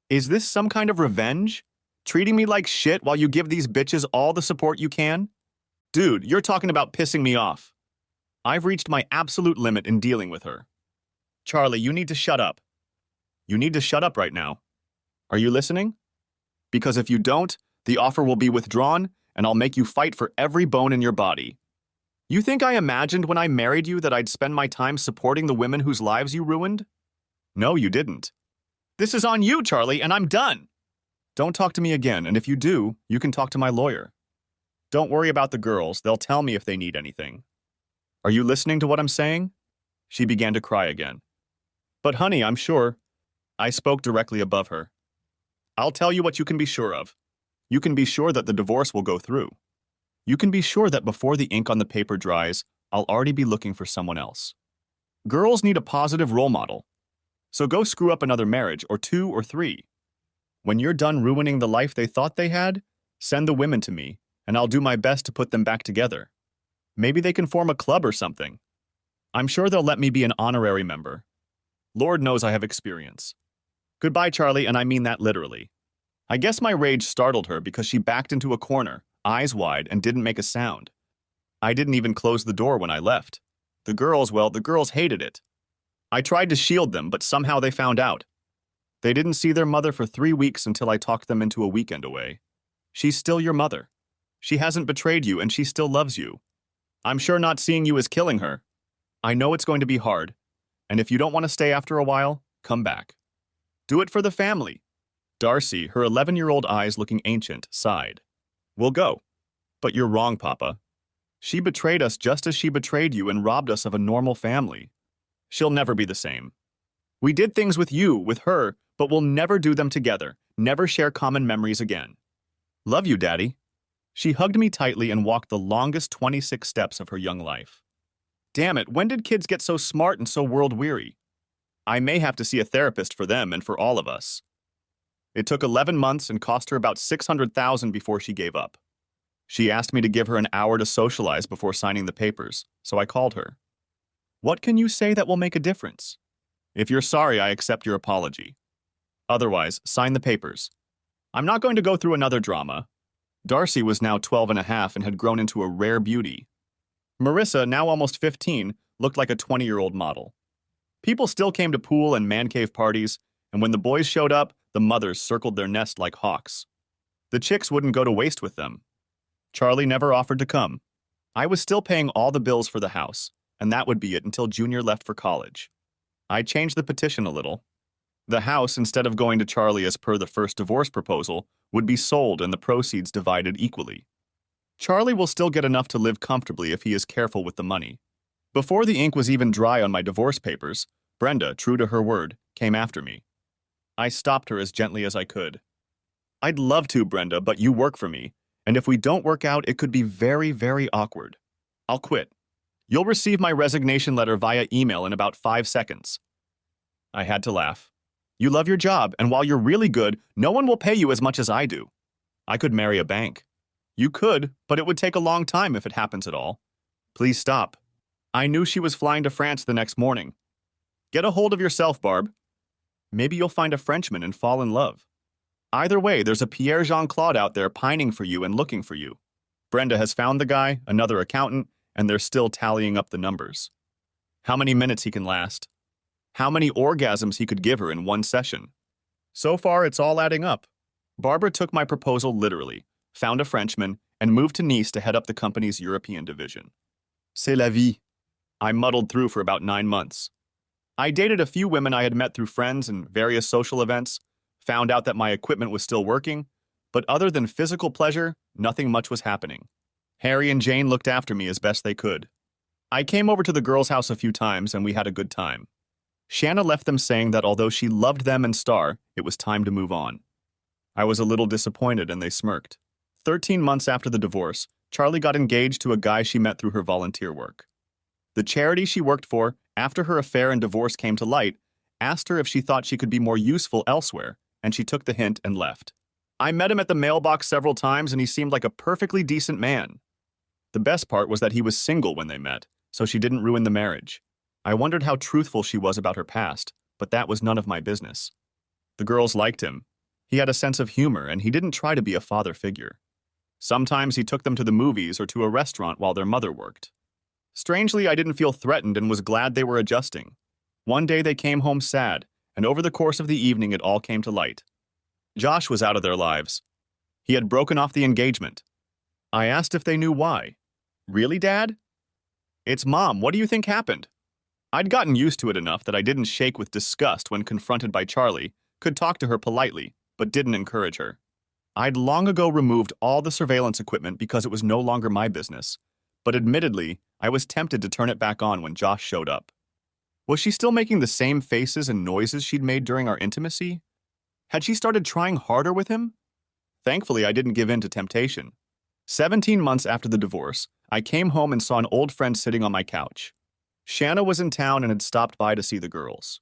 Is this some kind of revenge? Treating me like shit while you give these bitches all the support you can? Dude, you're talking about pissing me off. I've reached my absolute limit in dealing with her. Charlie, you need to shut up. You need to shut up right now. Are you listening? Because if you don't, the offer will be withdrawn, and I'll make you fight for every bone in your body. You think I imagined when I married you that I'd spend my time supporting the women whose lives you ruined? No, you didn't. This is on you, Charlie, and I'm done. Don't talk to me again, and if you do, you can talk to my lawyer. Don't worry about the girls. They'll tell me if they need anything. Are you listening to what I'm saying? She began to cry again. But honey, I'm sure. I spoke directly above her. I'll tell you what you can be sure of. You can be sure that the divorce will go through. You can be sure that before the ink on the paper dries, I'll already be looking for someone else. Girls need a positive role model. So go screw up another marriage, or 2 or 3. When you're done ruining the life they thought they had, send the women to me, and I'll do my best to put them back together. Maybe they can form a club or something. I'm sure they'll let me be an honorary member. Lord knows I have experience. Goodbye, Charlie, and I mean that literally. I guess my rage startled her because she backed into a corner, eyes wide, and didn't make a sound. I didn't even close the door when I left. The girls hated it. I tried to shield them, but somehow they found out. They didn't see their mother for 3 weeks until I talked them into a weekend away. She's still your mother. She hasn't betrayed you, and she still loves you. I'm sure not seeing you is killing her. I know it's going to be hard, and if you don't want to stay after a while, come back. Do it for the family. Darcy, her 11-year-old eyes looking ancient, sighed. We'll go. But you're wrong, Papa. She betrayed us just as she betrayed you and robbed us of a normal family. She'll never be the same. We did things with you, with her, but we'll never do them together, never share common memories again. Love you, Daddy. She hugged me tightly and walked the longest 26 steps of her young life. Damn it, when did kids get so smart and so world-weary? I may have to see a therapist for them and for all of us. It took 11 months and cost her about $600,000 before she gave up. She asked me to give her an hour to socialize before signing the papers, so I called her. What can you say that will make a difference? If you're sorry, I accept your apology. Otherwise, sign the papers. I'm not going to go through another drama. Darcy was now 12 and a half and had grown into a rare beauty. Marissa, now almost 15, looked like a 20-year-old model. People still came to pool and man cave parties, and when the boys showed up, the mothers circled their nest like hawks. The chicks wouldn't go to waste with them. Charlie never offered to come. I was still paying all the bills for the house, and that would be it until Junior left for college. I changed the petition a little. The house, instead of going to Charlie as per the first divorce proposal, would be sold and the proceeds divided equally. Charlie will still get enough to live comfortably if he is careful with the money. Before the ink was even dry on my divorce papers, Brenda, true to her word, came after me. I stopped her as gently as I could. I'd love to, Brenda, but you work for me, and if we don't work out, it could be very, very awkward. I'll quit. You'll receive my resignation letter via email in about 5 seconds. I had to laugh. You love your job, and while you're really good, no one will pay you as much as I do. I could marry a bank. You could, but it would take a long time if it happens at all. Please stop. I knew she was flying to France the next morning. Get a hold of yourself, Barb. Maybe you'll find a Frenchman and fall in love. Either way, there's a Pierre Jean-Claude out there pining for you and looking for you. Brenda has found the guy, another accountant, and they're still tallying up the numbers. How many minutes he can last. How many orgasms he could give her in one session. So far, it's all adding up. Barbara took my proposal literally, found a Frenchman, and moved to Nice to head up the company's European division. C'est la vie. I muddled through for about 9 months. I dated a few women I had met through friends and various social events, found out that my equipment was still working, but other than physical pleasure, nothing much was happening. Harry and Jane looked after me as best they could. I came over to the girls' house a few times and we had a good time. Shanna left them saying that although she loved them and Star, it was time to move on. I was a little disappointed and they smirked. 13 months after the divorce, Charlie got engaged to a guy she met through her volunteer work. The charity she worked for, after her affair and divorce came to light, asked her if she thought she could be more useful elsewhere, and she took the hint and left. I met him at the mailbox several times and he seemed like a perfectly decent man. The best part was that he was single when they met, so she didn't ruin the marriage. I wondered how truthful she was about her past, but that was none of my business. The girls liked him. He had a sense of humor, and he didn't try to be a father figure. Sometimes he took them to the movies or to a restaurant while their mother worked. Strangely, I didn't feel threatened and was glad they were adjusting. One day they came home sad, and over the course of the evening it all came to light. Josh was out of their lives. He had broken off the engagement. I asked if they knew why. Really, Dad? It's Mom. What do you think happened? I'd gotten used to it enough that I didn't shake with disgust when confronted by Charlie, could talk to her politely, but didn't encourage her. I'd long ago removed all the surveillance equipment because it was no longer my business, but admittedly, I was tempted to turn it back on when Josh showed up. Was she still making the same faces and noises she'd made during our intimacy? Had she started trying harder with him? Thankfully, I didn't give in to temptation. 17 months after the divorce, I came home and saw an old friend sitting on my couch. Shanna was in town and had stopped by to see the girls.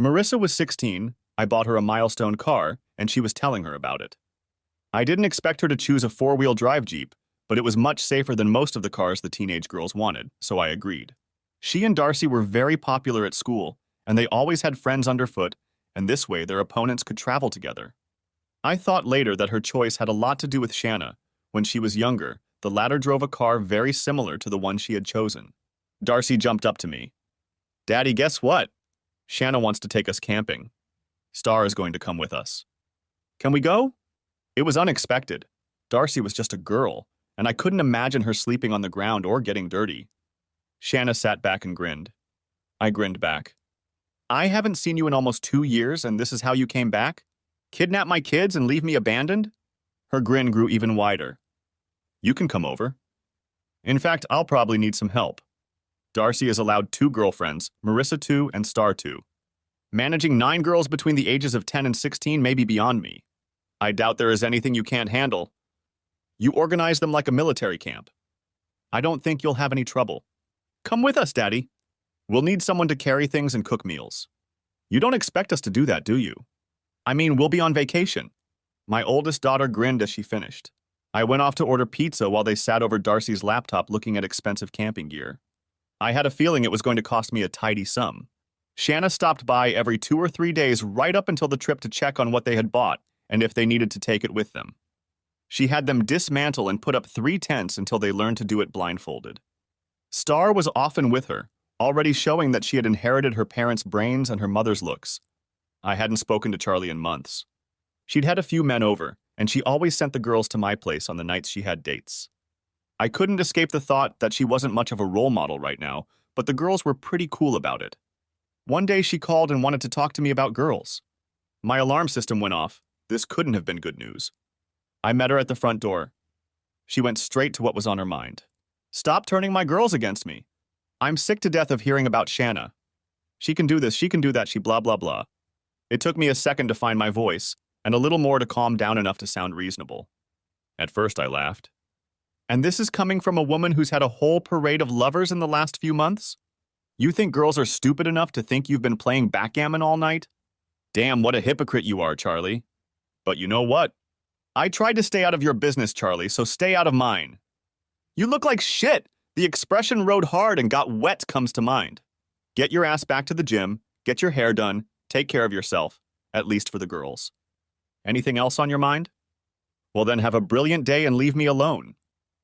Marissa was 16, I bought her a milestone car, and she was telling her about it. I didn't expect her to choose a four-wheel drive Jeep, but it was much safer than most of the cars the teenage girls wanted, so I agreed. She and Darcy were very popular at school, and they always had friends underfoot, and this way their opponents could travel together. I thought later that her choice had a lot to do with Shanna. When she was younger, the latter drove a car very similar to the one she had chosen. Darcy jumped up to me. Daddy, guess what? Shanna wants to take us camping. Star is going to come with us. Can we go? It was unexpected. Darcy was just a girl, and I couldn't imagine her sleeping on the ground or getting dirty. Shanna sat back and grinned. I grinned back. I haven't seen you in almost 2 years, and this is how you came back? Kidnap my kids and leave me abandoned? Her grin grew even wider. You can come over. In fact, I'll probably need some help. Darcy is allowed 2 girlfriends, Marissa 2 and Star 2. Managing 9 girls between the ages of 10 and 16 may be beyond me. I doubt there is anything you can't handle. You organize them like a military camp. I don't think you'll have any trouble. Come with us, Daddy. We'll need someone to carry things and cook meals. You don't expect us to do that, do you? I mean, we'll be on vacation. My oldest daughter grinned as she finished. I went off to order pizza while they sat over Darcy's laptop looking at expensive camping gear. I had a feeling it was going to cost me a tidy sum. Shanna stopped by every 2 or 3 days right up until the trip to check on what they had bought and if they needed to take it with them. She had them dismantle and put up 3 tents until they learned to do it blindfolded. Star was often with her, already showing that she had inherited her parents' brains and her mother's looks. I hadn't spoken to Charlie in months. She'd had a few men over, and she always sent the girls to my place on the nights she had dates. I couldn't escape the thought that she wasn't much of a role model right now, but the girls were pretty cool about it. One day she called and wanted to talk to me about girls. My alarm system went off. This couldn't have been good news. I met her at the front door. She went straight to what was on her mind. Stop turning my girls against me. I'm sick to death of hearing about Shanna. She can do this, she can do that, she blah blah blah. It took me a second to find my voice, and a little more to calm down enough to sound reasonable. At first I laughed. And this is coming from a woman who's had a whole parade of lovers in the last few months? You think girls are stupid enough to think you've been playing backgammon all night? Damn, what a hypocrite you are, Charlie. But you know what? I tried to stay out of your business, Charlie, so stay out of mine. You look like shit. The expression rode hard and got wet comes to mind. Get your ass back to the gym, get your hair done, take care of yourself, at least for the girls. Anything else on your mind? Well then have a brilliant day and leave me alone.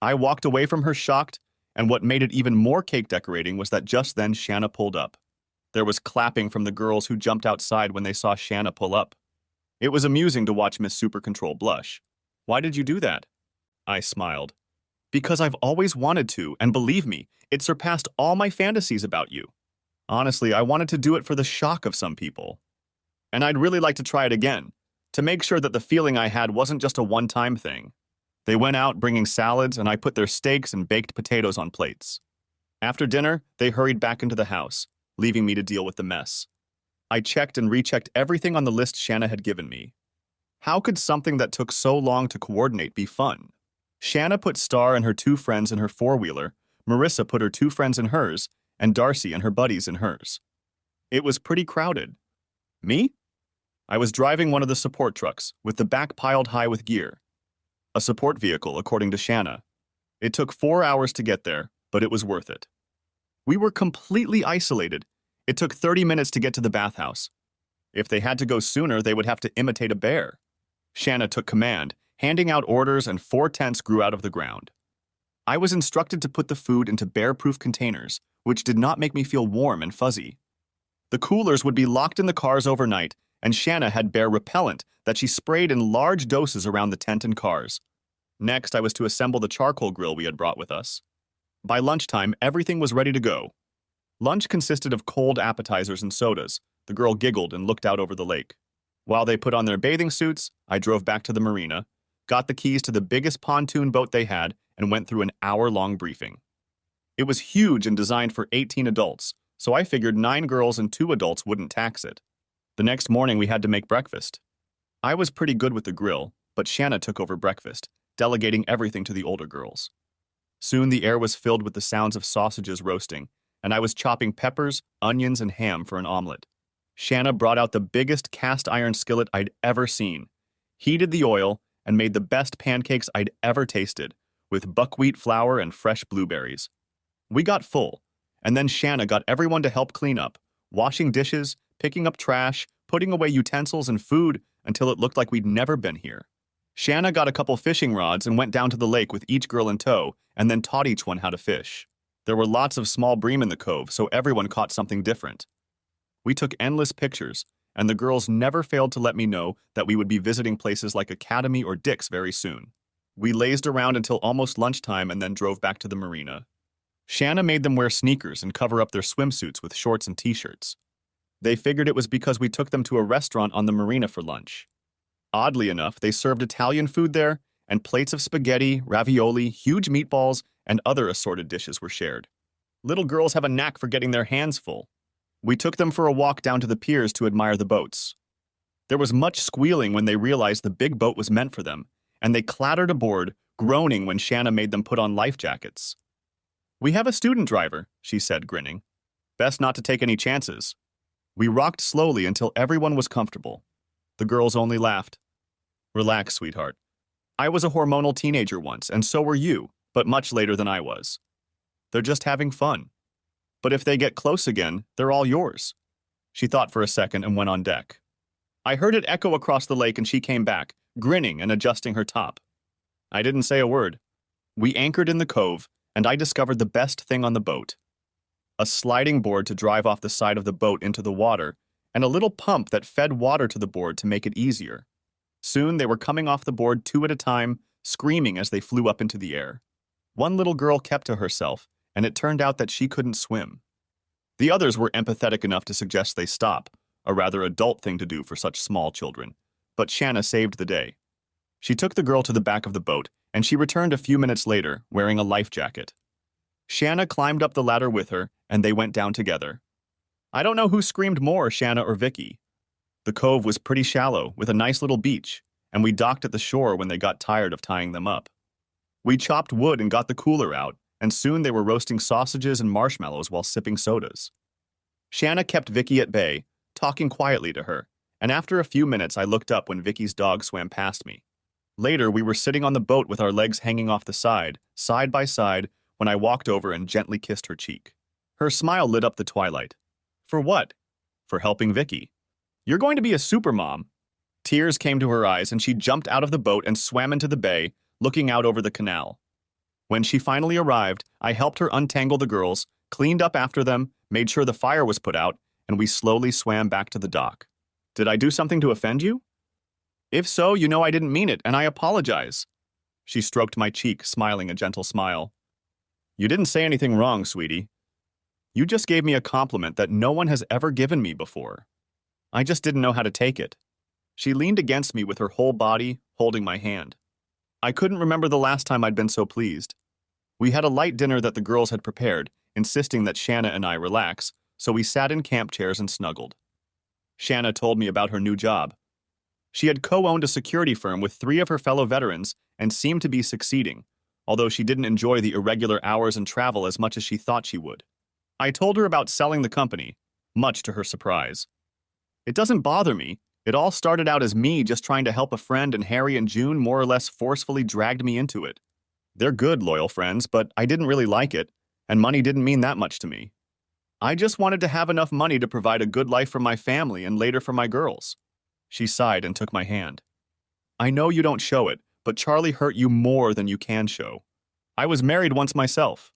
I walked away from her shocked, and what made it even more cake decorating was that just then Shanna pulled up. There was clapping from the girls who jumped outside when they saw Shanna pull up. It was amusing to watch Miss Super Control blush. Why did you do that? I smiled. Because I've always wanted to, and believe me, it surpassed all my fantasies about you. Honestly, I wanted to do it for the shock of some people. And I'd really like to try it again, to make sure that the feeling I had wasn't just a one-time thing. They went out bringing salads, and I put their steaks and baked potatoes on plates. After dinner, they hurried back into the house, leaving me to deal with the mess. I checked and rechecked everything on the list Shanna had given me. How could something that took so long to coordinate be fun? Shanna put Star and her 2 friends in her four-wheeler, Marissa put her 2 friends in hers, and Darcy and her buddies in hers. It was pretty crowded. Me? I was driving one of the support trucks, with the back piled high with gear. A support vehicle, according to Shanna. It took 4 hours to get there, but it was worth it. We were completely isolated. It took 30 minutes to get to the bathhouse. If they had to go sooner, they would have to imitate a bear. Shanna took command, handing out orders, and 4 tents grew out of the ground. I was instructed to put the food into bear-proof containers, which did not make me feel warm and fuzzy. The coolers would be locked in the cars overnight, and Shanna had bear repellent that she sprayed in large doses around the tent and cars. Next, I was to assemble the charcoal grill we had brought with us. By lunchtime, everything was ready to go. Lunch consisted of cold appetizers and sodas. The girl giggled and looked out over the lake. While they put on their bathing suits, I drove back to the marina, got the keys to the biggest pontoon boat they had, and went through an hour-long briefing. It was huge and designed for 18 adults, so I figured 9 girls and 2 adults wouldn't tax it. The next morning, we had to make breakfast. I was pretty good with the grill, but Shanna took over breakfast, delegating everything to the older girls. Soon the air was filled with the sounds of sausages roasting, and I was chopping peppers, onions, and ham for an omelet. Shanna brought out the biggest cast-iron skillet I'd ever seen, heated the oil, and made the best pancakes I'd ever tasted, with buckwheat flour and fresh blueberries. We got full, and then Shanna got everyone to help clean up, washing dishes, picking up trash, putting away utensils and food until it looked like we'd never been here. Shanna got a couple fishing rods and went down to the lake with each girl in tow and then taught each one how to fish. There were lots of small bream in the cove, so everyone caught something different. We took endless pictures, and the girls never failed to let me know that we would be visiting places like Academy or Dick's very soon. We lazed around until almost lunchtime and then drove back to the marina. Shanna made them wear sneakers and cover up their swimsuits with shorts and t-shirts. They figured it was because we took them to a restaurant on the marina for lunch. Oddly enough, they served Italian food there, and plates of spaghetti, ravioli, huge meatballs, and other assorted dishes were shared. Little girls have a knack for getting their hands full. We took them for a walk down to the piers to admire the boats. There was much squealing when they realized the big boat was meant for them, and they clattered aboard, groaning when Shanna made them put on life jackets. "We have a student driver," she said, grinning. "Best not to take any chances." We rocked slowly until everyone was comfortable. The girls only laughed. "Relax, sweetheart. I was a hormonal teenager once, and so were you, but much later than I was. They're just having fun. But if they get close again, they're all yours." She thought for a second and went on deck. I heard it echo across the lake and she came back, grinning and adjusting her top. I didn't say a word. We anchored in the cove, and I discovered the best thing on the boat. A sliding board to drive off the side of the boat into the water, and a little pump that fed water to the board to make it easier. Soon they were coming off the board 2 at a time, screaming as they flew up into the air. One little girl kept to herself, and it turned out that she couldn't swim. The others were empathetic enough to suggest they stop, a rather adult thing to do for such small children, but Shanna saved the day. She took the girl to the back of the boat, and she returned a few minutes later, wearing a life jacket. Shanna climbed up the ladder with her, and they went down together. I don't know who screamed more, Shanna or Vicky. The cove was pretty shallow, with a nice little beach, and we docked at the shore when they got tired of tying them up. We chopped wood and got the cooler out, and soon they were roasting sausages and marshmallows while sipping sodas. Shanna kept Vicky at bay, talking quietly to her, and after a few minutes I looked up when Vicky's dog swam past me. Later, we were sitting on the boat with our legs hanging off the side by side, when I walked over and gently kissed her cheek. Her smile lit up the twilight. For what? For helping Vicky. You're going to be a supermom. Tears came to her eyes and she jumped out of the boat and swam into the bay, looking out over the canal. When she finally arrived, I helped her untangle the girls, cleaned up after them, made sure the fire was put out, and we slowly swam back to the dock. Did I do something to offend you? If so, you know I didn't mean it, and I apologize. She stroked my cheek, smiling a gentle smile. You didn't say anything wrong, sweetie. You just gave me a compliment that no one has ever given me before. I just didn't know how to take it. She leaned against me with her whole body, holding my hand. I couldn't remember the last time I'd been so pleased. We had a light dinner that the girls had prepared, insisting that Shanna and I relax, so we sat in camp chairs and snuggled. Shanna told me about her new job. She had co-owned a security firm with 3 of her fellow veterans and seemed to be succeeding, although she didn't enjoy the irregular hours and travel as much as she thought she would. I told her about selling the company, much to her surprise. It doesn't bother me. It all started out as me just trying to help a friend, and Harry and June more or less forcefully dragged me into it. They're good, loyal friends, but I didn't really like it, and money didn't mean that much to me. I just wanted to have enough money to provide a good life for my family and later for my girls. She sighed and took my hand. I know you don't show it, but Charlie hurt you more than you can show. I was married once myself.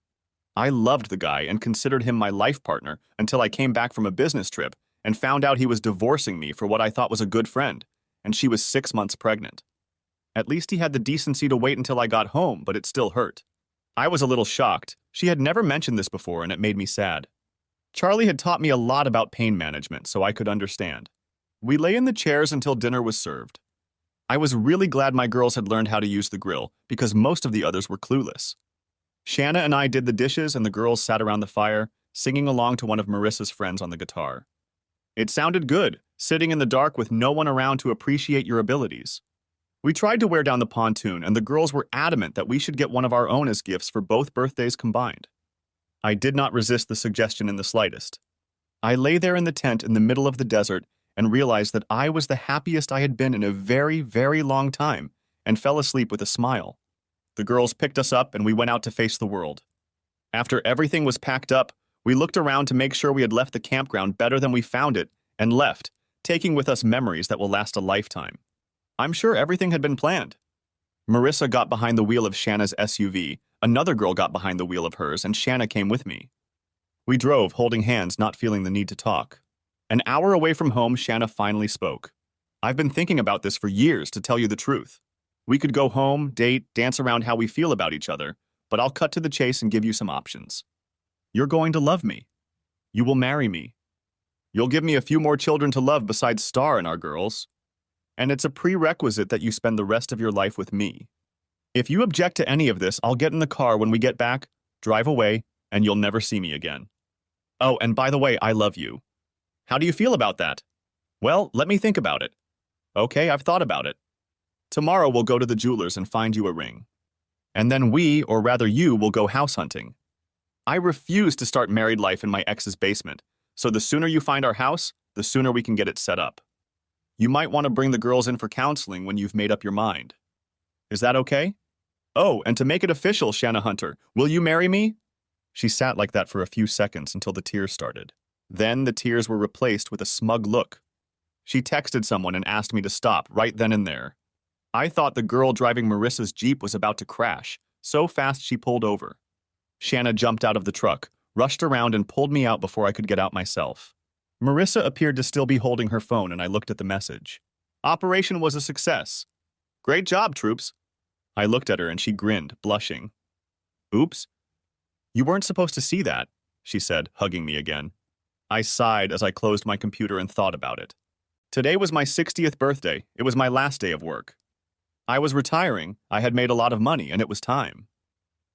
I loved the guy and considered him my life partner until I came back from a business trip and found out he was divorcing me for what I thought was a good friend, and she was 6 months pregnant. At least he had the decency to wait until I got home, but it still hurt. I was a little shocked. She had never mentioned this before, and it made me sad. Charlie had taught me a lot about pain management, so I could understand. We lay in the chairs until dinner was served. I was really glad my girls had learned how to use the grill, because most of the others were clueless. Shanna and I did the dishes, and the girls sat around the fire, singing along to one of Marissa's friends on the guitar. It sounded good, sitting in the dark with no one around to appreciate your abilities. We tried to wear down the pontoon, and the girls were adamant that we should get one of our own as gifts for both birthdays combined. I did not resist the suggestion in the slightest. I lay there in the tent in the middle of the desert and realized that I was the happiest I had been in a very, very long time, and fell asleep with a smile. The girls picked us up and we went out to face the world. After everything was packed up, we looked around to make sure we had left the campground better than we found it, and left, taking with us memories that will last a lifetime. I'm sure everything had been planned. Marissa got behind the wheel of Shanna's SUV, another girl got behind the wheel of hers, and Shanna came with me. We drove, holding hands, not feeling the need to talk. An hour away from home, Shanna finally spoke. I've been thinking about this for years, to tell you the truth. We could go home, date, dance around how we feel about each other, but I'll cut to the chase and give you some options. You're going to love me. You will marry me. You'll give me a few more children to love besides Star and our girls. And it's a prerequisite that you spend the rest of your life with me. If you object to any of this, I'll get in the car when we get back, drive away, and you'll never see me again. Oh, and by the way, I love you. How do you feel about that? Well, let me think about it. Okay, I've thought about it. Tomorrow we'll go to the jeweler's and find you a ring. And then we, or rather you, will go house hunting. I refuse to start married life in my ex's basement, so the sooner you find our house, the sooner we can get it set up. You might want to bring the girls in for counseling when you've made up your mind. Is that okay? Oh, and to make it official, Shanna Hunter, will you marry me? She sat like that for a few seconds until the tears started. Then the tears were replaced with a smug look. She texted someone and asked me to stop right then and there. I thought the girl driving Marissa's Jeep was about to crash, so fast she pulled over. Shanna jumped out of the truck, rushed around and pulled me out before I could get out myself. Marissa appeared to still be holding her phone and I looked at the message. Operation was a success. Great job, troops. I looked at her and she grinned, blushing. Oops. You weren't supposed to see that, she said, hugging me again. I sighed as I closed my computer and thought about it. Today was my 60th birthday. It was my last day of work. I was retiring, I had made a lot of money, and it was time.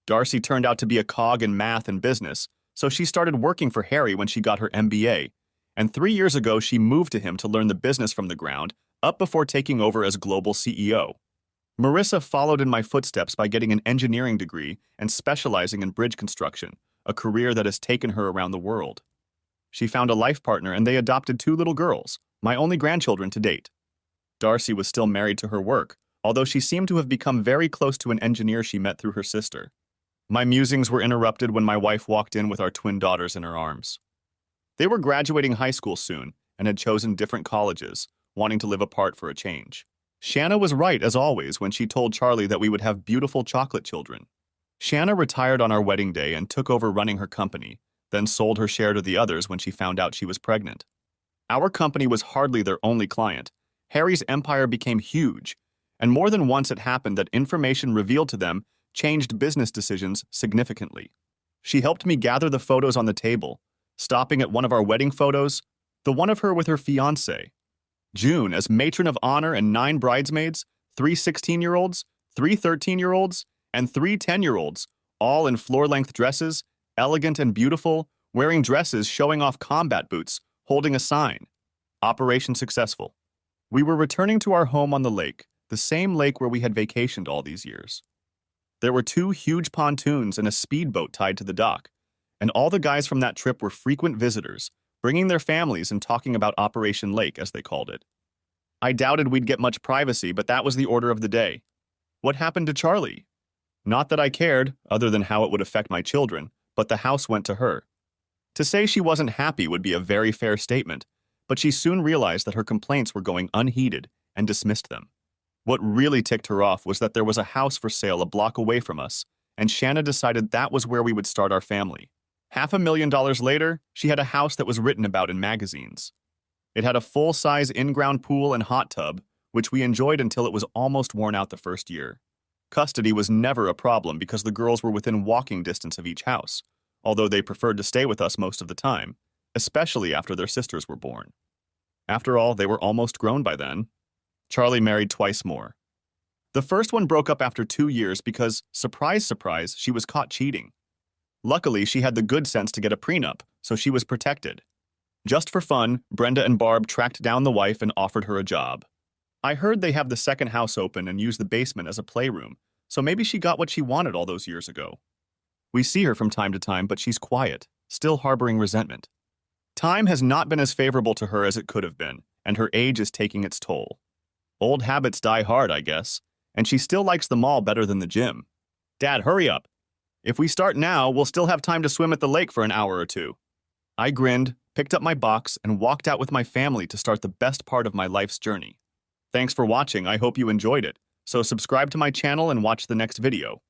Darcy turned out to be a cog in math and business, so she started working for Harry when she got her MBA, and 3 years ago she moved to him to learn the business from the ground up before taking over as global CEO. Marissa followed in my footsteps by getting an engineering degree and specializing in bridge construction, a career that has taken her around the world. She found a life partner and they adopted 2 little girls, my only grandchildren to date. Darcy was still married to her work, although she seemed to have become very close to an engineer she met through her sister. My musings were interrupted when my wife walked in with our twin daughters in her arms. They were graduating high school soon and had chosen different colleges, wanting to live apart for a change. Shanna was right, as always, when she told Charlie that we would have beautiful chocolate children. Shanna retired on our wedding day and took over running her company, then sold her share to the others when she found out she was pregnant. Our company was hardly their only client. Harry's empire became huge, and more than once it happened that information revealed to them changed business decisions significantly. She helped me gather the photos on the table, stopping at one of our wedding photos, the one of her with her fiancé. June, as matron of honor, and 9 bridesmaids, 3 16-year-olds, 3 13-year-olds, and 3 10-year-olds, all in floor-length dresses, elegant and beautiful, wearing dresses showing off combat boots, holding a sign. Operation successful. We were returning to our home on the lake, the same lake where we had vacationed all these years. There were 2 huge pontoons and a speedboat tied to the dock, and all the guys from that trip were frequent visitors, bringing their families and talking about Operation Lake, as they called it. I doubted we'd get much privacy, but that was the order of the day. What happened to Charlie? Not that I cared, other than how it would affect my children, but the house went to her. To say she wasn't happy would be a very fair statement, but she soon realized that her complaints were going unheeded and dismissed them. What really ticked her off was that there was a house for sale a block away from us, and Shanna decided that was where we would start our family. $500,000 later, she had a house that was written about in magazines. It had a full-size in-ground pool and hot tub, which we enjoyed until it was almost worn out the first year. Custody was never a problem because the girls were within walking distance of each house, although they preferred to stay with us most of the time, especially after their sisters were born. After all, they were almost grown by then. Charlie married twice more. The first one broke up after 2 years because, surprise, surprise, she was caught cheating. Luckily, she had the good sense to get a prenup, so she was protected. Just for fun, Brenda and Barb tracked down the wife and offered her a job. I heard they have the second house open and use the basement as a playroom, so maybe she got what she wanted all those years ago. We see her from time to time, but she's quiet, still harboring resentment. Time has not been as favorable to her as it could have been, and her age is taking its toll. Old habits die hard, I guess, and she still likes the mall better than the gym. Dad, hurry up. If we start now, we'll still have time to swim at the lake for an hour or two. I grinned, picked up my box, and walked out with my family to start the best part of my life's journey. Thanks for watching. I hope you enjoyed it. So subscribe to my channel and watch the next video.